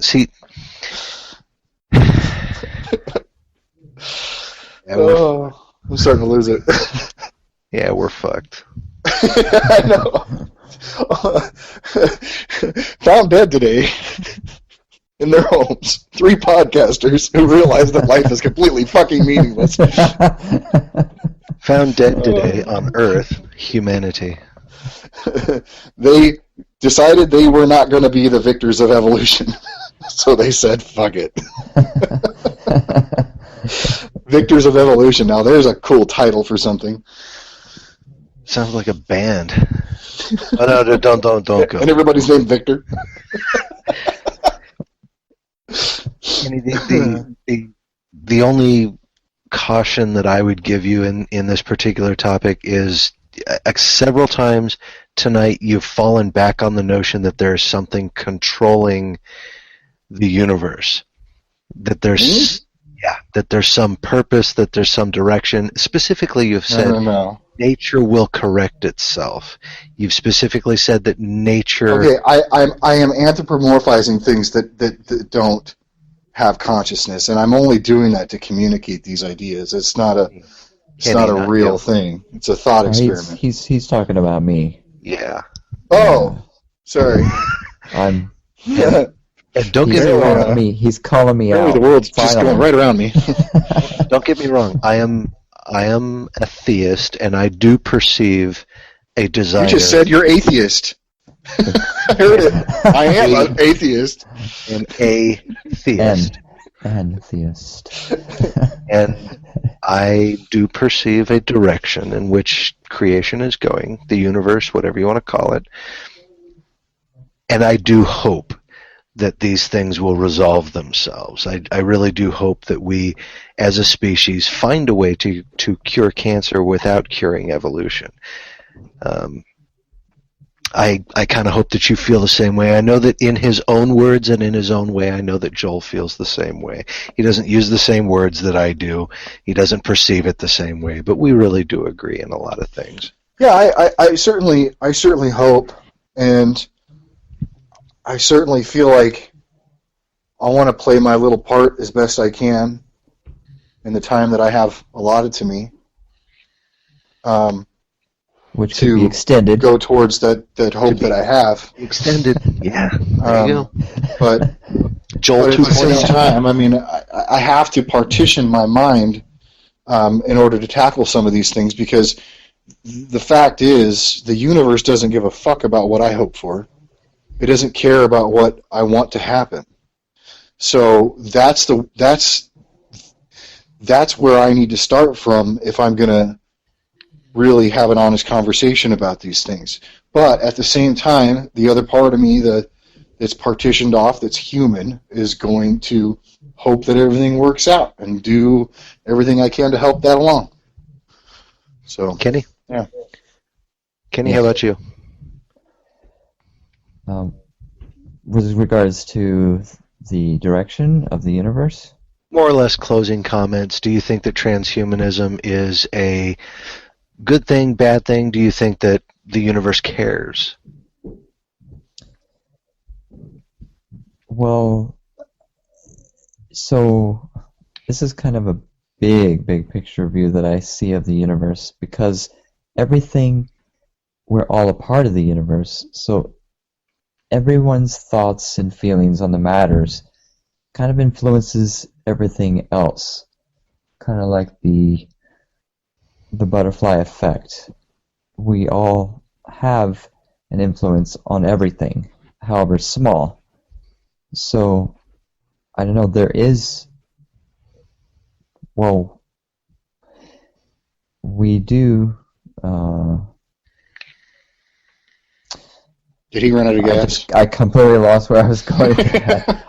See. Yeah, I'm starting to lose it. Yeah, we're fucked. I know. Found dead today in their homes. 3 podcasters who realize that life is completely fucking meaningless. Found dead today on Earth, humanity. They decided they were not going to be the victors of evolution, so they said, fuck it. Victors of Evolution. Now there's a cool title for something. Sounds like a band. Oh, no, don't go. And everybody's named Victor. Kenny, the only caution that I would give you in this particular topic is several times tonight you've fallen back on the notion that there's something controlling the universe, that there's that there's some purpose, that there's some direction. Specifically, you've said nature will correct itself. You've specifically said that nature. Okay, I am anthropomorphizing things that don't have consciousness, and I'm only doing that to communicate these ideas. It's not a real thing. It's a thought experiment. He's talking about me. Yeah. Oh, sorry. I'm. And don't get me wrong. He's calling me out. The world's just going right around me. Don't get me wrong. I am a theist, and I do perceive a desire. You just said you're atheist. I heard it. I am an atheist. An atheist. An theist. And I do perceive a direction in which creation is going, the universe, whatever you want to call it. And I do hope that these things will resolve themselves. I really do hope that we, as a species, find a way to cure cancer without curing evolution. I kind of hope that you feel the same way. I know that in his own words and in his own way, I know that Joel feels the same way. He doesn't use the same words that I do. He doesn't perceive it the same way, but we really do agree in a lot of things. Yeah, I certainly hope, and I certainly feel like I want to play my little part as best I can in the time that I have allotted to me. Which could be extended. Go towards that hope that I have. Extended, yeah. There you go. But Joel, at the same time, I mean, I have to partition my mind in order to tackle some of these things, because the fact is, the universe doesn't give a fuck about what I hope for. It doesn't care about what I want to happen. So that's where I need to start from if I'm going to really have an honest conversation about these things. But at the same time, the other part of me that's partitioned off, that's human, is going to hope that everything works out and do everything I can to help that along. So, Kenny? Yeah. Kenny, how about you? With regards to the direction of the universe? More or less closing comments. Do you think that transhumanism is a good thing, bad thing? Do you think that the universe cares? Well, so this is kind of a big picture view that I see of the universe, because everything, we're all a part of the universe, so everyone's thoughts and feelings on the matters kind of influences everything else, kind of like the butterfly effect. We all have an influence on everything, however small. So, I don't know, there is, well, we do, Did he run out of gas? I completely lost where I was going.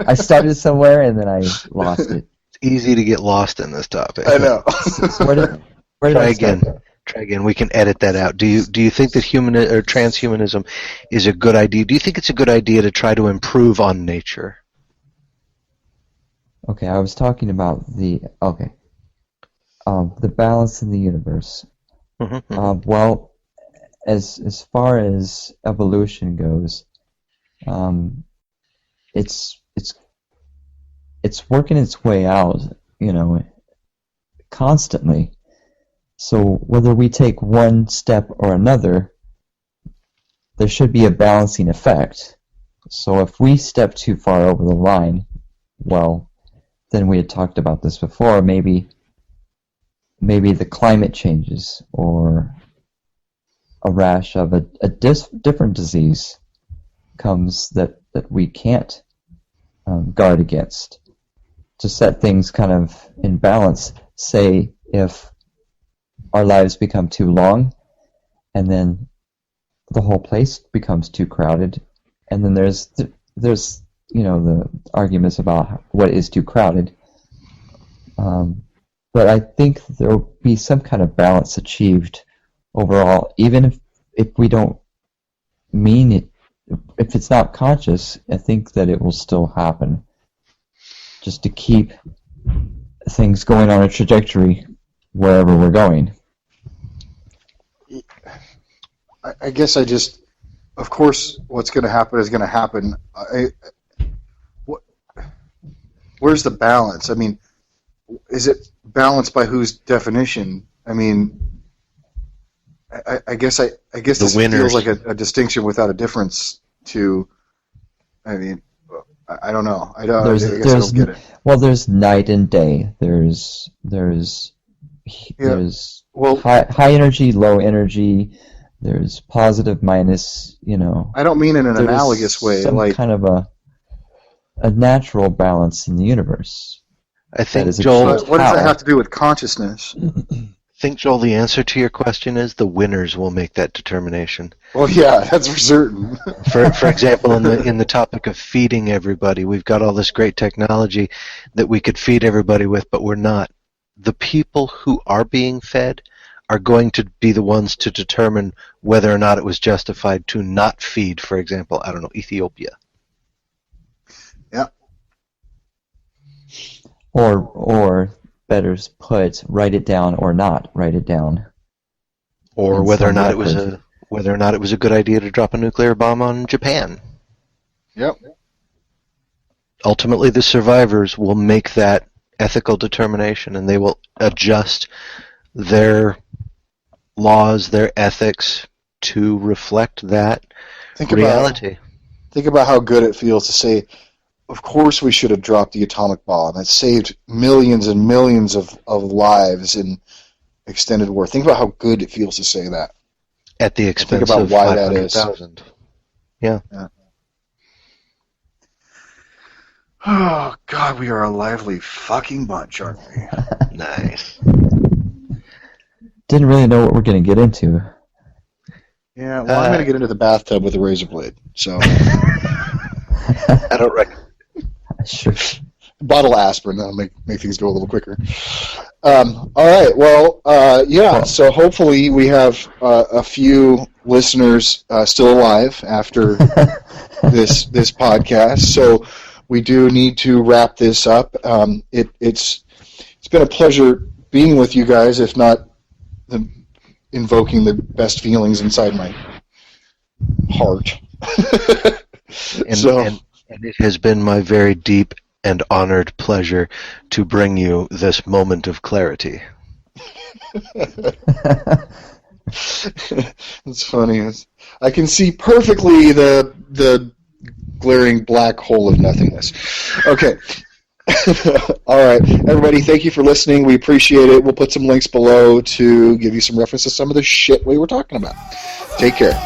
I started somewhere and then I lost it. It's easy to get lost in this topic. I know. Where did Try I again. start? Try again. We can edit that out. Do you think that transhumanism is a good idea? Do you think it's a good idea to try to improve on nature? Okay, I was talking about the balance in the universe. Mm-hmm. Well, as far as evolution goes, it's working its way out, constantly. So whether we take one step or another, there should be a balancing effect. So if we step too far over the line, well, then we had talked about this before, maybe the climate changes, or a rash of a different disease comes that we can't guard against. to set things kind of in balance, say if our lives become too long, and then the whole place becomes too crowded, and then there's the arguments about what is too crowded. But I think there will be some kind of balance achieved overall, even if we don't mean it. If it's not conscious, I think that it will still happen, just to keep things going on a trajectory wherever we're going. I guess of course, what's going to happen is going to happen. Where's the balance? I mean, is it balanced by whose definition? I mean, I guess this feels like a distinction without a difference to. I mean, I don't know. I guess I don't get it. Well, there's night and day. There's high energy, low energy. There's positive, minus. I don't mean in an analogous way, some like kind of a natural balance in the universe. I think, Joel, what does that have to do with consciousness? I think, Joel, the answer to your question is the winners will make that determination. Well, yeah, that's for certain. For example, in the topic of feeding everybody, we've got all this great technology that we could feed everybody with, but we're not. The people who are being fed are going to be the ones to determine whether or not it was justified to not feed, for example, I don't know, Ethiopia. Yeah. Or better put, write it down or not write it down. Or whether or not it was a good idea to drop a nuclear bomb on Japan. Yep. Ultimately, the survivors will make that ethical determination, and they will adjust their laws, their ethics, to reflect that reality. Think about how good it feels to say, of course we should have dropped the atomic bomb. It saved millions and millions of lives in extended war. Think about how good it feels to say that. At the expense think about of why that is. 500,000. Yeah. Oh, God, we are a lively fucking bunch, aren't we? Nice. Didn't really know what we're going to get into. Yeah, well, I'm going to get into the bathtub with a razor blade, so... I don't reckon. Sure. Bottle of aspirin, that'll make things go a little quicker. All right, well, so hopefully we have a few listeners still alive after this podcast, so we do need to wrap this up. It's been a pleasure being with you guys, if not invoking the best feelings inside my heart. And it has been my very deep and honored pleasure to bring you this moment of clarity. It's funny. I can see perfectly the glaring black hole of nothingness. Okay. All right, everybody, thank you for listening. We appreciate it. We'll put some links below to give you some reference to some of the shit we were talking about. Take care.